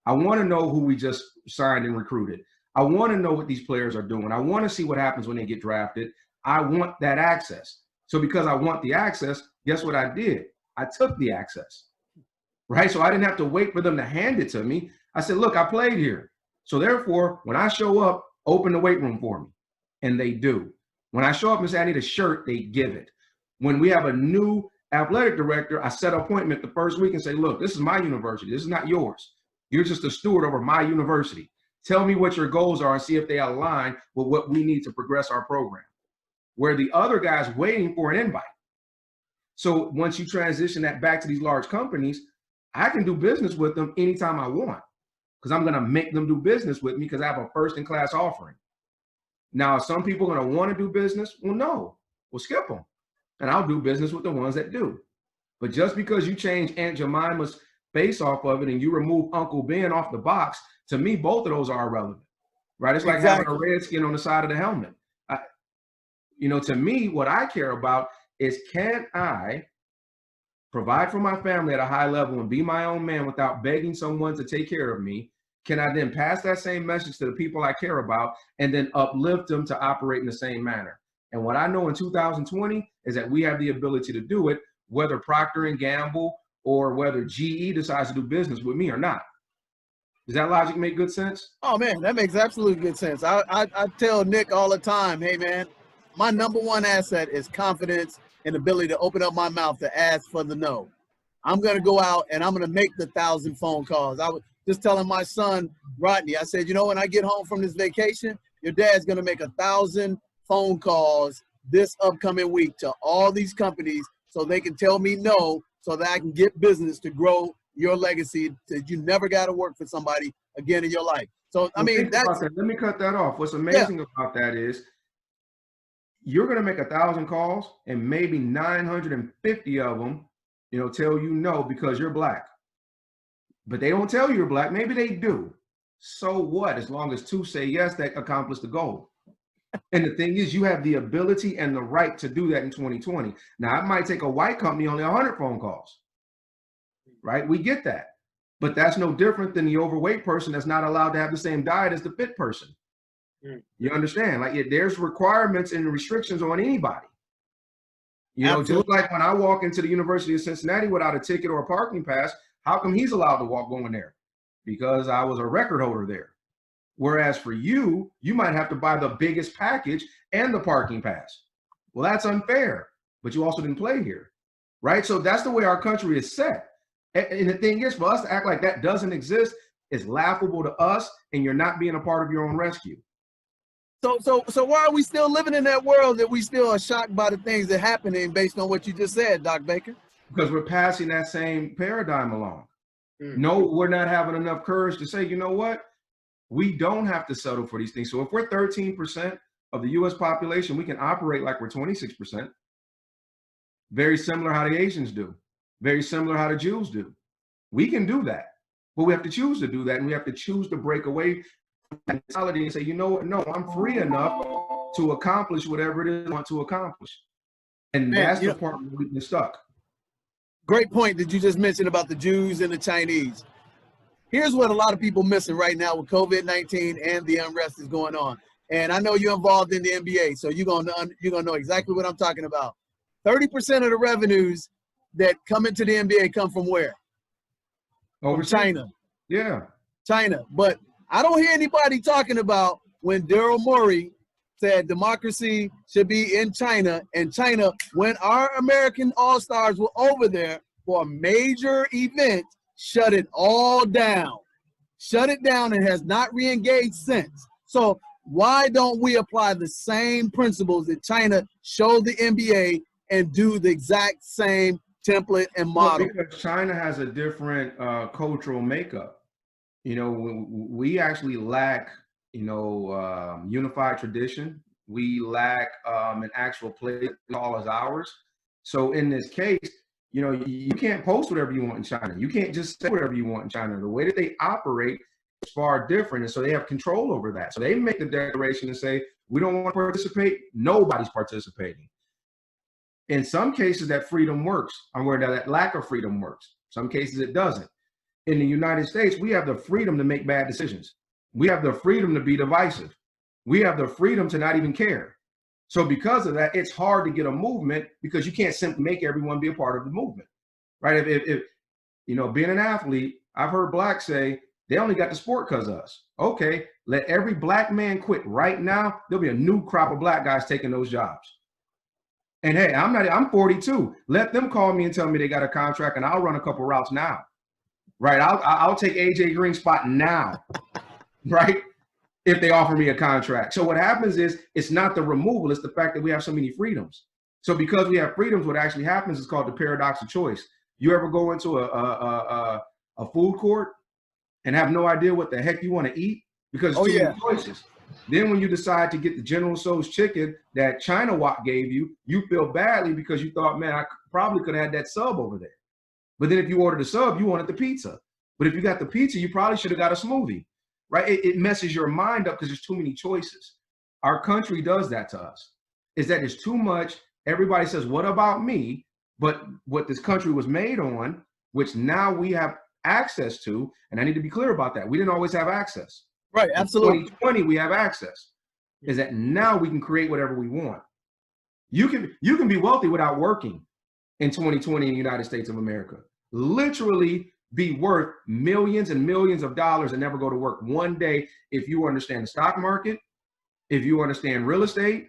I want to know who we just signed and recruited. I want to know what these players are doing. I want to see what happens when they get drafted. I want that access. So because I want the access, guess what I did? I took the access, right? So I didn't have to wait for them to hand it to me. I said, look, I played here. So therefore, when I show up, open the weight room for me. And they do. When I show up and say I need a shirt, they give it. When we have a new athletic director, I set an appointment the first week and say, look, this is my university. This is not yours. You're just a steward over my university. Tell me what your goals are and see if they align with what we need to progress our program. Where the other guy's waiting for an invite. So once you transition that back to these large companies, I can do business with them anytime I want because I'm going to make them do business with me because I have a first-in-class offering. Now, some people are going to want to do business. Well, no, we'll skip them. And I'll do business with the ones that do. But just because you change Aunt Jemima's face off of it and you remove Uncle Ben off the box, to me, both of those are irrelevant, right? It's like having a redskin on the side of the helmet. To me, what I care about is, can I provide for my family at a high level and be my own man without begging someone to take care of me? Can I then pass that same message to the people I care about and then uplift them to operate in the same manner? And what I know in 2020 is that we have the ability to do it, whether Procter & Gamble or whether GE decides to do business with me or not. Does that logic make good sense? Oh man, that makes absolutely good sense. I tell Nick all the time, hey man, my number one asset is confidence and ability to open up my mouth to ask for the no. I'm going to go out and I'm going to make the 1,000 phone calls. I was just telling my son, Rodney, I said, when I get home from this vacation, your dad's going to make 1,000 phone calls this upcoming week to all these companies so they can tell me no, so that I can get business to grow your legacy, that you never got to work for somebody again in your life. So, I mean, that's... Let me cut that off. What's amazing about that is you're going to make 1,000 calls and maybe 950 of them, tell you no because you're Black. But they don't tell you you're Black. Maybe they do. So what? As long as 2 say yes, that accomplished the goal. And the thing is, you have the ability and the right to do that in 2020. Now, it might take a white company only 100 phone calls, right? We get that. But that's no different than the overweight person that's not allowed to have the same diet as the fit person. You understand? Like, there's requirements and restrictions on anybody. Just like when I walk into the University of Cincinnati without a ticket or a parking pass, how come he's allowed to walk going there? Because I was a record holder there. Whereas for you, you might have to buy the biggest package and the parking pass. Well, that's unfair, but you also didn't play here, right? So that's the way our country is set. And the thing is, for us to act like that doesn't exist is laughable to us, and you're not being a part of your own rescue. So why are we still living in that world that we still are shocked by the things that are happening based on what you just said, Doc Baker? Because we're passing that same paradigm along. No, we're not having enough courage to say, you know what? We don't have to settle for these things. So if we're 13% of the US population, we can operate like we're 26%. Very similar how the Asians do. Very similar how the Jews do. We can do that. But we have to choose to do that. And we have to choose to break away from mentality and say, you know what? No, I'm free enough to accomplish whatever it is I want to accomplish. And that's the part where we've been stuck. Great point that you just mentioned about the Jews and the Chinese. Here's what a lot of people missing right now with COVID-19 and the unrest is going on. And I know you're involved in the NBA, so you're gonna know exactly what I'm talking about. 30% of the revenues that come into the NBA come from where? From China. Yeah. China. But I don't hear anybody talking about when Daryl Morey said democracy should be in China, and China, when our American All-Stars were over there for a major event, shut it all down. Shut it down and has not re-engaged since. So why don't we apply the same principles that China showed the NBA and do the exact same template and model? Well, because China has a different cultural makeup. We actually lack, unified tradition. We lack an actual place all as ours. So in this case, you can't post whatever you want in China. You can't just say whatever you want in China. The way that they operate is far different. And so they have control over that. So they make the declaration and say, we don't want to participate. Nobody's participating. In some cases, that freedom works. I'm worried that lack of freedom works. Some cases it doesn't. In the United States, we have the freedom to make bad decisions. We have the freedom to be divisive. We have the freedom to not even care. So because of that, it's hard to get a movement because you can't simply make everyone be a part of the movement, right? If being an athlete, I've heard Blacks say they only got the sport because of us. Okay, let every Black man quit right now. There'll be a new crop of Black guys taking those jobs. And hey, I'm 42. Let them call me and tell me they got a contract and I'll run a couple routes now, right? I'll take AJ Green's spot now, right? If they offer me a contract. So what happens is it's not the removal, it's the fact that we have so many freedoms. So because we have freedoms, what actually happens is called the paradox of choice. You ever go into a food court and have no idea what the heck you want to eat because it's too many choices? Then when you decide to get the General Tso's chicken that China Wok gave you, you feel badly because you thought, man, I probably could have had that sub over there. But then if you ordered the sub, you wanted the pizza. But if you got the pizza, you probably should have got a smoothie, right? It messes your mind up because there's too many choices. Our country does that to us, is that there's too much. Everybody says, what about me? But what this country was made on, which now we have access to, and I need to be clear about that. We didn't always have access. Right, absolutely. In 2020, we have access. Is that now we can create whatever we want. You can be wealthy without working in 2020 in the United States of America. Literally be worth millions and millions of dollars and never go to work one day if you understand the stock market, if you understand real estate,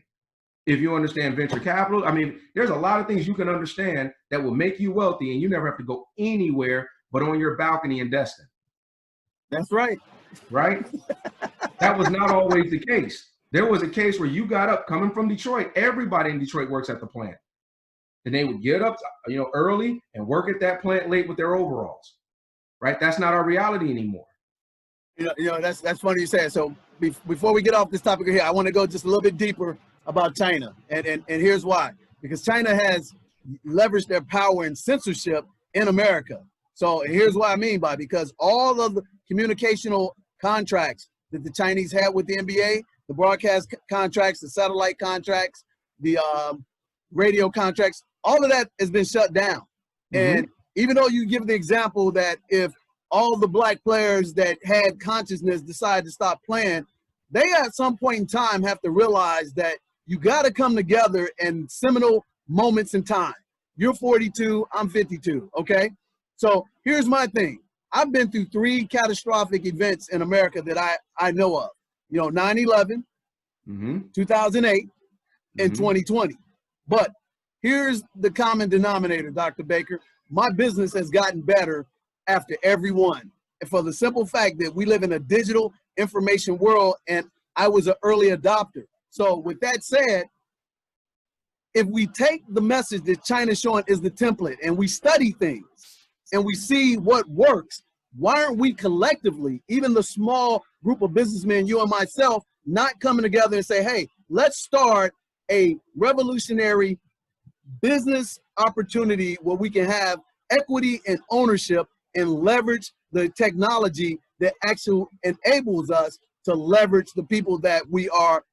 if you understand venture capital. I mean, there's a lot of things you can understand that will make you wealthy, and you never have to go anywhere but on your balcony in Destin. That's right. Right? That was not always the case. There was a case where you got up coming from Detroit. Everybody in Detroit works at the plant. And they would get up, early and work at that plant late with their overalls. Right? That's not our reality anymore. That's funny you said. So before we get off this topic here, I want to go just a little bit deeper about China. And here's why. Because China has leveraged their power and censorship in America. So here's what I mean by, because all of the communicational contracts that the Chinese had with the NBA, the broadcast contracts, the satellite contracts, the radio contracts, all of that has been shut down. And even though you give the example that if all the black players that had consciousness decide to stop playing, they at some point in time have to realize that you got to come together in seminal moments in time. You're 42, I'm 52, okay? So here's my thing. I've been through 3 catastrophic events in America that I know of. 9/11, 2008, and 2020. But here's the common denominator, Dr. Baker. My business has gotten better after every one. And for the simple fact that we live in a digital information world, and I was an early adopter. So with that said, if we take the message that China's showing is the template and we study things and we see what works, why aren't we collectively, even the small group of businessmen, you and myself, not coming together and say, hey, let's start a revolutionary business opportunity where we can have equity and ownership and leverage the technology that actually enables us to leverage the people that we are,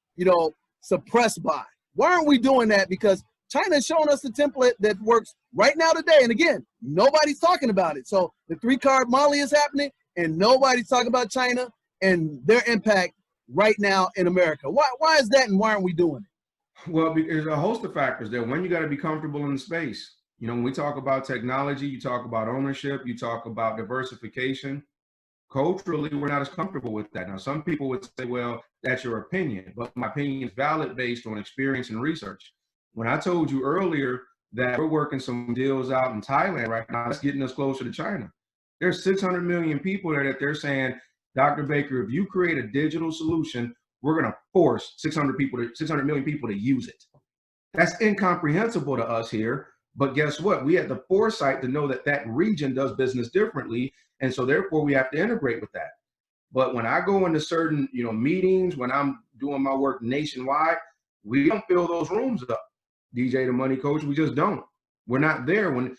suppressed by. Why aren't we doing that? Because China is showing us the template that works right now today. And again, nobody's talking about it. So the 3-card Molly is happening and nobody's talking about China and their impact right now in America. Why is that, and why aren't we doing it? Well, there's a host of factors there. One, you got to be comfortable in the space. When we talk about technology, you talk about ownership, you talk about diversification. Culturally, we're not as comfortable with that. Now, some people would say, well, that's your opinion, but my opinion is valid based on experience and research. When I told you earlier that we're working some deals out in Thailand right now, that's getting us closer to China. There's 600 million people there that they're saying, Dr. Baker, if you create a digital solution, we're going to force 600 million people to use it. That's incomprehensible to us here. But guess what? We had the foresight to know that that region does business differently. And so therefore we have to integrate with that. But when I go into certain, meetings, when I'm doing my work nationwide, we don't fill those rooms up. DJ the Money Coach, we just don't. We're not there. When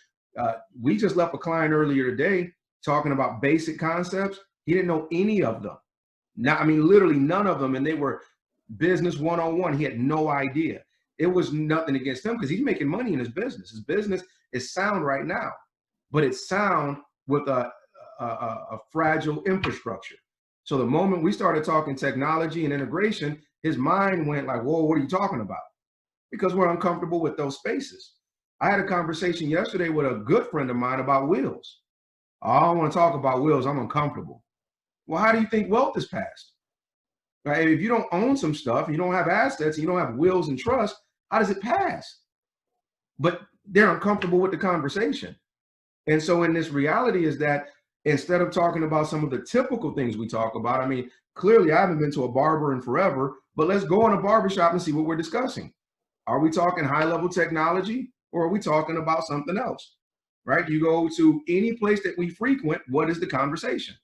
we just left a client earlier today talking about basic concepts, he didn't know any of them. Literally none of them. And they were business 101. He had no idea. It was nothing against him because he's making money in his business. His business is sound right now, but it's sound with a fragile infrastructure. So the moment we started talking technology and integration, his mind went like, whoa, what are you talking about? Because we're uncomfortable with those spaces. I had a conversation yesterday with a good friend of mine about wills. I don't want to talk about wills. I'm uncomfortable. Well, how do you think wealth is passed? Right? If you don't own some stuff, you don't have assets, you don't have wills and trust, how does it pass? But they're uncomfortable with the conversation. And so in this reality is that instead of talking about some of the typical things we talk about, clearly I haven't been to a barber in forever, but let's go in a barbershop and see what we're discussing. Are we talking high level technology or are we talking about something else? Right? You go to any place that we frequent, what is the conversation?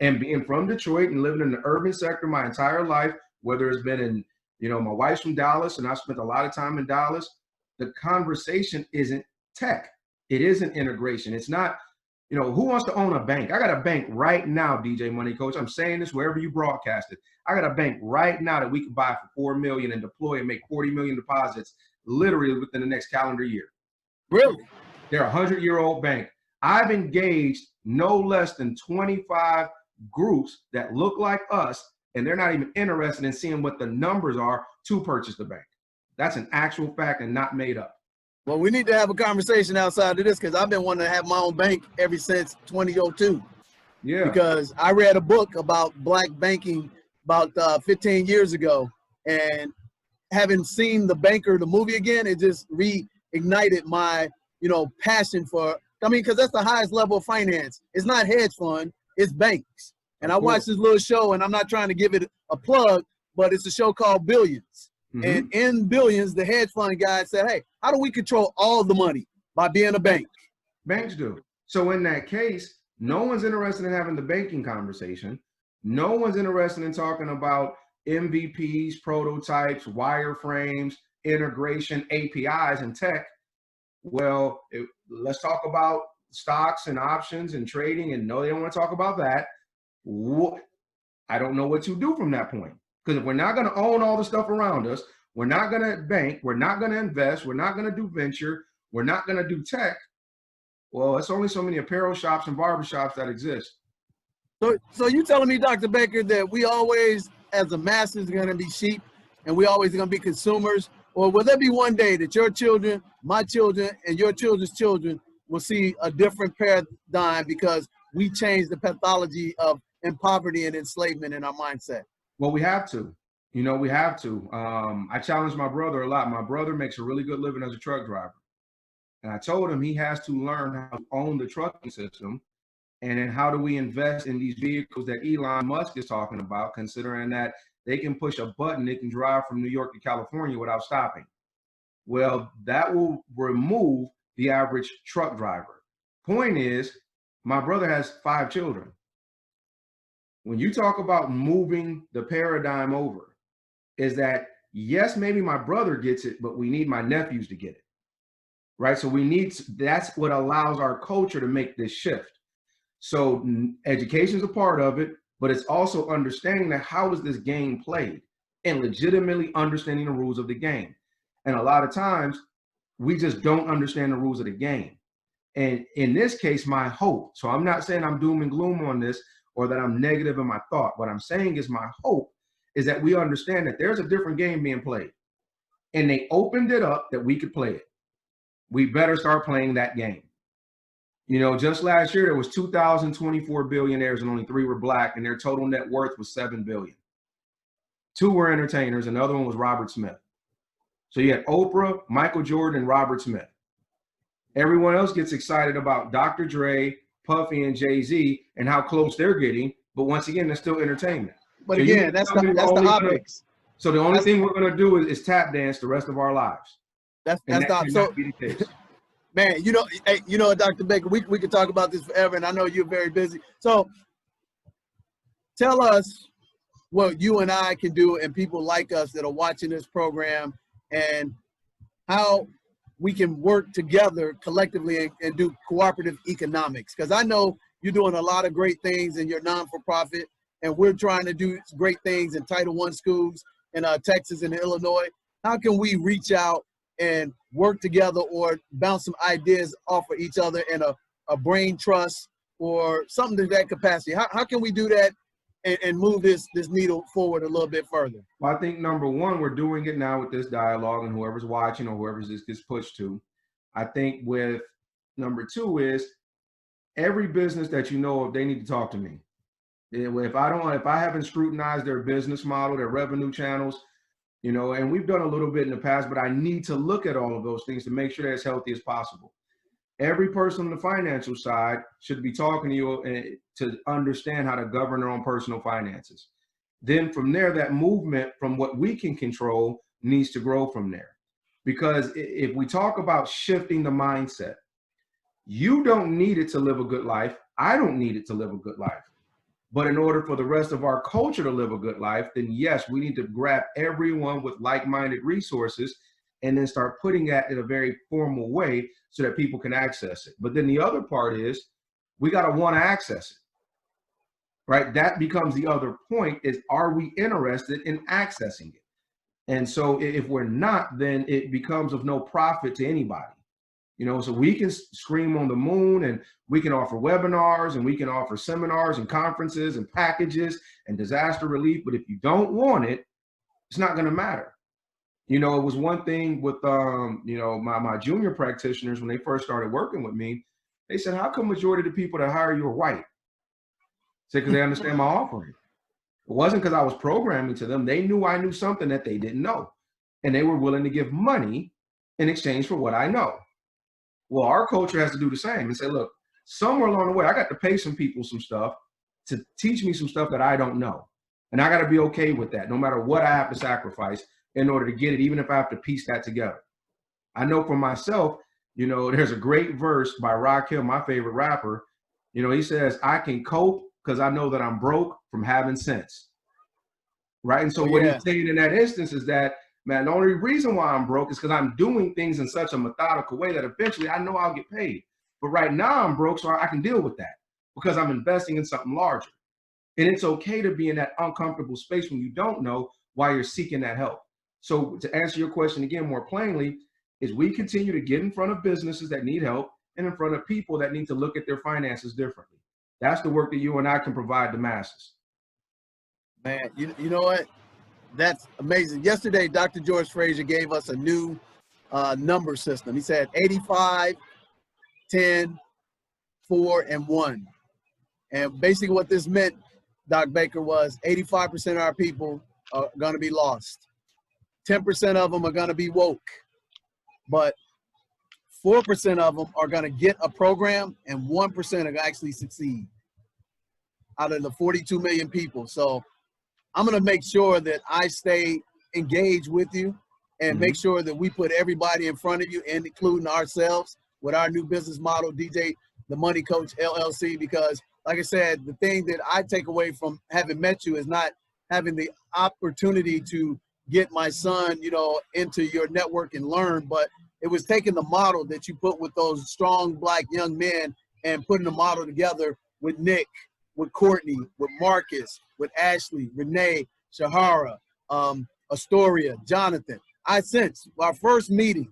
And being from Detroit and living in the urban sector my entire life, whether it's been in, you know, my wife's from Dallas and I spent a lot of time in Dallas. The conversation isn't tech. It isn't integration. It's not, you know, who wants to own a bank? I got a bank right now, DJ Money Coach. I'm saying this wherever you broadcast it. I got a bank right now that we could buy for $4 million and deploy and make 40 million deposits literally within the next calendar year. Really? They're a 100-year-old bank. I've engaged no less than 25 groups that look like us, and they're not even interested in seeing what the numbers are to purchase the bank. That's an actual fact and not made up. Well, we need to have a conversation outside of this, because I've been wanting to have my own bank ever since 2002. Yeah. Because I read a book about black banking about 15 years ago, and having seen The Banker, the movie again, it just reignited my, you know, passion for, I mean, because that's the highest level of finance. It's not hedge fund, it's banks. And I watched this little show, and I'm not trying to give it a plug, but it's a show called Billions. Mm-hmm. And in Billions, the hedge fund guy said, hey, how do we control all the money? By being a bank. Banks do. So in that case, no one's interested in having the banking conversation. No one's interested in talking about MVPs, prototypes, wireframes, integration, APIs, and tech. Well, let's talk about stocks and options and trading, and no, they don't want to talk about that. I don't know what you do from that point. Because if we're not going to own all the stuff around us, we're not going to bank, we're not going to invest, we're not going to do venture, we're not going to do tech, well, it's only so many apparel shops and barbershops that exist. So you telling me, Dr. Baker, that we always, as the masses, are going to be sheep, and we always going to be consumers? Or will there be one day that your children, my children, and your children's children will see a different paradigm because we change the pathology of poverty and enslavement in our mindset? Well, we have to. You know, we have to. I challenge my brother a lot. My brother makes a really good living as a truck driver. And I told him he has to learn how to own the trucking system. And then how do we invest in these vehicles that Elon Musk is talking about, considering that they can push a button, they can drive from New York to California without stopping. Well, that will remove the average truck driver. Point is, my brother has 5 children. When you talk about moving the paradigm over, is that, yes, maybe my brother gets it, but we need my nephews to get it, right? So that's what allows our culture to make this shift. So education is a part of it, but it's also understanding that how is this game played and legitimately understanding the rules of the game. And a lot of times we just don't understand the rules of the game. And in this case, my hope, so I'm not saying I'm doom and gloom on this or that I'm negative in my thought. What I'm saying is my hope is that we understand that there's a different game being played, and they opened it up that we could play it. We better start playing that game. You know, just last year, there was 2,024 billionaires and only 3 were black, and their total net worth was $7 billion. 2 were entertainers, and the other one was Robert Smith. So you had Oprah, Michael Jordan, and Robert Smith. Everyone else gets excited about Dr. Dre, Puffy, and Jay-Z and how close they're getting, but once again, they're still entertainment. But so again, that's the optics. So the only thing we're going to do is tap dance the rest of our lives. That's so. Be the case. Man, hey, Dr. Baker, we could talk about this forever, and I know you're very busy. So tell us what you and I can do, and people like us that are watching this program, and how we can work together collectively and do cooperative economics. Because I know you're doing a lot of great things in your non-for-profit, and we're trying to do great things in Title I schools in Texas and Illinois. How can we reach out and work together or bounce some ideas off of each other in a brain trust or something to that capacity? How can we do that and move this needle forward a little bit further? Well, I think number one, we're doing it now with this dialogue, and whoever's watching or whoever this gets pushed to. I think with number 2 is every business that you know of, they need to talk to me. If I haven't scrutinized their business model, their revenue channels, and we've done a little bit in the past, but I need to look at all of those things to make sure they're as healthy as possible. Every person on the financial side should be talking to you to understand how to govern their own personal finances. Then from there, that movement from what we can control needs to grow from there. Because if we talk about shifting the mindset, you don't need it to live a good life. I don't need it to live a good life. But in order for the rest of our culture to live a good life, then yes, we need to grab everyone with like-minded resources and then start putting that in a very formal way so that people can access it. But then the other part is we got to want to access it, right? That becomes the other point is, are we interested in accessing it? And so if we're not, then it becomes of no profit to anybody. You know, so we can scream on the moon and we can offer webinars and we can offer seminars and conferences and packages and disaster relief. But if you don't want it, it's not going to matter. You know, it was one thing with, you know, my junior practitioners, when they first started working with me, they said, how come majority of the people that hire you are white? I said, because they understand my offering. It wasn't because I was programming to them. They knew I knew something that they didn't know. And they were willing to give money in exchange for what I know. Well, our culture has to do the same and say, look, somewhere along the way, I got to pay some people some stuff to teach me some stuff that I don't know. And I got to be okay with that, no matter what I have to sacrifice in order to get it, even if I have to piece that together. I know for myself, you know, there's a great verse by Rakim, my favorite rapper. You know, he says, I can cope because I know that I'm broke from having sense. Right. And so what he's saying in that instance is that, man, the only reason why I'm broke is because I'm doing things in such a methodical way that eventually I know I'll get paid. But right now I'm broke, so I can deal with that because I'm investing in something larger. And it's okay to be in that uncomfortable space when you don't know why you're seeking that help. So to answer your question again more plainly, is we continue to get in front of businesses that need help and in front of people that need to look at their finances differently. That's the work that you and I can provide the masses. Man, you know what? That's amazing. Yesterday, Dr. George Frazier gave us a new number system. He said 85, 10, 4, and 1. And basically what this meant, Doc Baker, was 85% of our people are going to be lost. 10% of them are going to be woke. But 4% of them are going to get a program, and 1% are going to actually succeed out of the 42 million people. So I'm going to make sure that I stay engaged with you and make sure that we put everybody in front of you, and including ourselves, with our new business model, DJ the Money Coach LLC, because like I said, the thing that I take away from having met you is not having the opportunity to get my son, you know, into your network and learn, but it was taking the model that you put with those strong Black young men and putting the model together with Nick, with Courtney, with Marcus, with Ashley, Renee, Shahara, Astoria, Jonathan. I sensed our first meeting,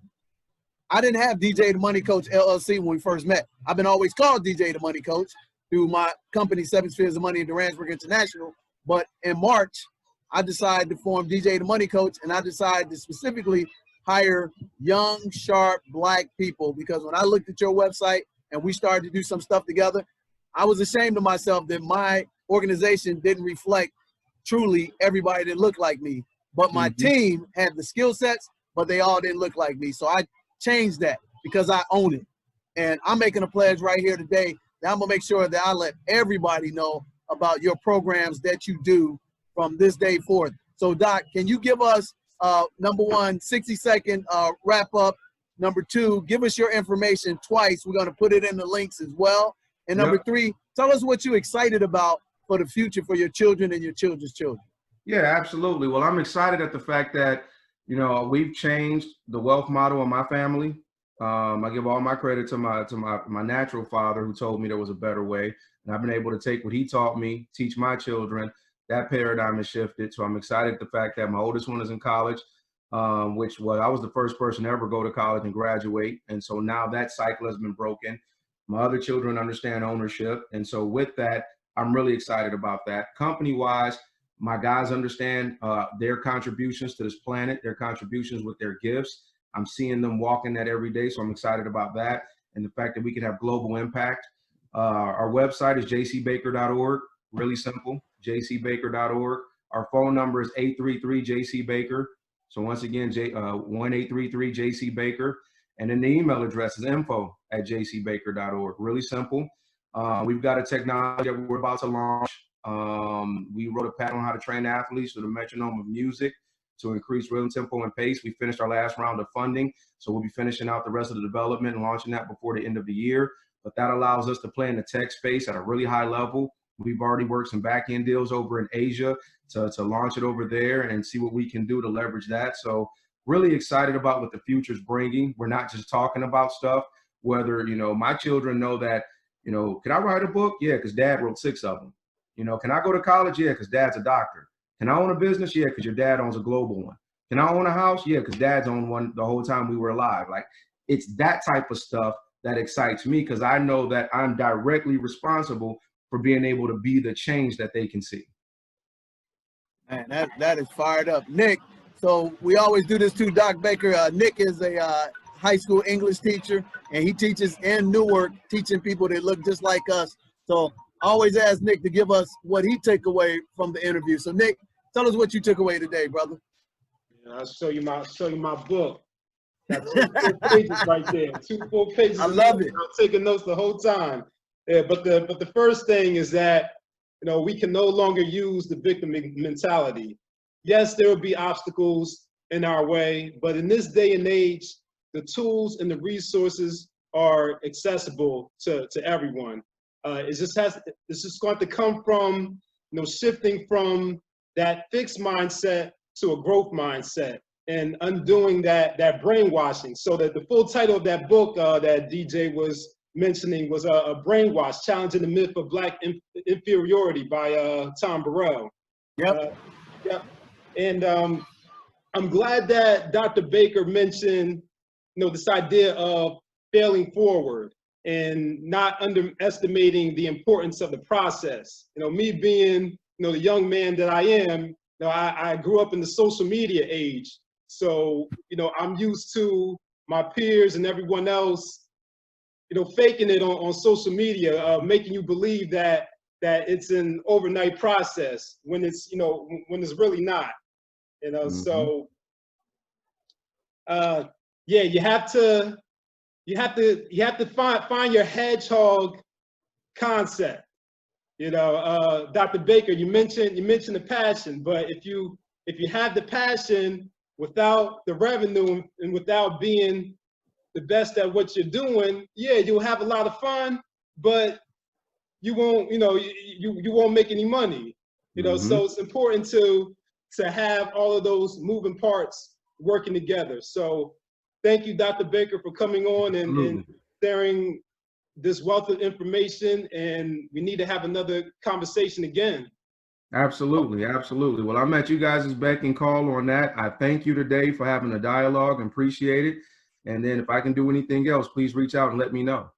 I didn't have DJ the Money Coach LLC when we first met. I've been always called DJ the Money Coach through my company, 7 Spheres of Money in Durantsburg International. But in March, I decided to form DJ the Money Coach, and I decided to specifically hire young, sharp Black people, because when I looked at your website and we started to do some stuff together, I was ashamed of myself that my organization didn't reflect truly everybody that looked like me. But my team had the skill sets, but they all didn't look like me. So I changed that because I own it. And I'm making a pledge right here today that I'm gonna make sure that I let everybody know about your programs that you do from this day forth. So Doc, can you give us number one, 60-second wrap up? Number two, give us your information twice. We're gonna put it in the links as well. And number three, tell us what you're excited about for the future for your children and your children's children. Yeah, absolutely. Well, I'm excited at the fact that, you know, we've changed the wealth model in my family. I give all my credit to my natural father, who told me there was a better way. And I've been able to take what he taught me, teach my children. That paradigm has shifted. So I'm excited at the fact that my oldest one is in college, which was, I was the first person to ever go to college and graduate. And so now that cycle has been broken. My other children understand ownership. And so with that, I'm really excited about that. Company-wise, my guys understand their contributions to this planet, their contributions with their gifts. I'm seeing them walking that every day, so I'm excited about that, and the fact that we can have global impact. Our website is jcbaker.org, really simple, jcbaker.org. Our phone number is 833-JC-BAKER. So once again, 1-833-JC-BAKER. And then the email address is info@jcbaker.org. Really simple. We've got a technology that we're about to launch. We wrote a patent on how to train athletes to the metronome of music to increase rhythm, tempo, and pace. We finished our last round of funding, so we'll be finishing out the rest of the development and launching that before the end of the year. But that allows us to play in the tech space at a really high level We've already worked some back-end deals over in Asia to launch it over there and see what we can do to leverage that. So really excited about what the future's bringing. We're not just talking about stuff, whether, you know, my children know that, you know, can I write a book? Yeah, because dad wrote 6 of them. You know, can I go to college? Yeah, because dad's a doctor. Can I own a business? Yeah, because your dad owns a global one. Can I own a house? Yeah, because dad's owned one the whole time we were alive. Like, it's that type of stuff that excites me, because I know that I'm directly responsible for being able to be the change that they can see. Man, that is fired up. Nick, so we always do this too, Doc Baker. Nick is a high school English teacher, and he teaches in Newark, teaching people that look just like us. So I always ask Nick to give us what he took away from the interview. So Nick, tell us what you took away today, brother. Yeah, I'll show you my book. Got 2 full pages right there. 2 full pages. I love it. I'm taking notes the whole time. Yeah, but the first thing is that, you know, we can no longer use the victim mentality. Yes, there will be obstacles in our way, but in this day and age, the tools and the resources are accessible to everyone. It's just going to come from, you know, shifting from that fixed mindset to a growth mindset and undoing that brainwashing. So that the full title of that book that DJ was mentioning was a Brainwash, Challenging the Myth of Black Inferiority by Tom Burrell. Yep. Yep. And I'm glad that Dr. Baker mentioned, you know, this idea of failing forward and not underestimating the importance of the process. You know, me being, you know, the young man that I am, you know, I grew up in the social media age. So, you know, I'm used to my peers and everyone else, you know, faking it on social media, making you believe that it's an overnight process when it's, you know, when it's really not, you know. Mm-hmm. So, yeah, you have to find your hedgehog concept. You know, Dr. Baker, you mentioned the passion, but if you have the passion without the revenue and without being the best at what you're doing, yeah, you'll have a lot of fun, but you won't, you know, you won't make any money, you know. Mm-hmm. So it's important to have all of those moving parts working together. So thank you, Dr. Baker, for coming on and sharing this wealth of information, and we need to have another conversation again. Absolutely, absolutely. Well, I'm at you guys' beck and call on that. I thank you today for having a dialogue and appreciate it. And then if I can do anything else, please reach out and let me know.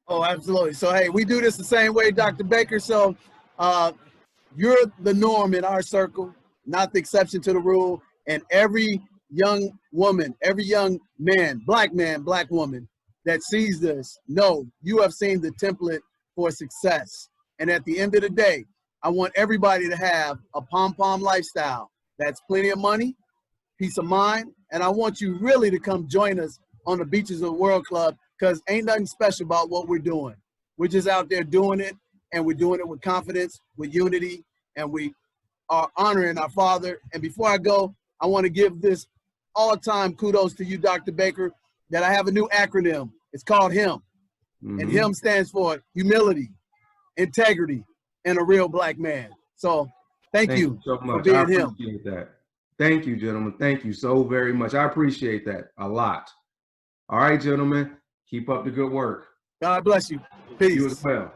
Oh, absolutely. So, hey, we do this the same way, Dr. Baker. So you're the norm in our circle, not the exception to the rule. And every young woman, every young man, black woman that sees this, know you have seen the template for success. And at the end of the day, I want everybody to have a pom-pom lifestyle. That's plenty of money, peace of mind, and I want you really to come join us on the Beaches of the World Club, because ain't nothing special about what we're doing. We're just out there doing it, and we're doing it with confidence, with unity, and we are honoring our Father. And before I go, I want to give this all-time kudos to you, Dr. Baker, that I have a new acronym. It's called HIM. Mm-hmm. And HIM stands for humility, integrity, and a real black man. So thank you so much. For being I appreciate that. Thank you, gentlemen. Thank you so very much. I appreciate that a lot. All right, gentlemen, keep up the good work. God bless you. Peace. You as well.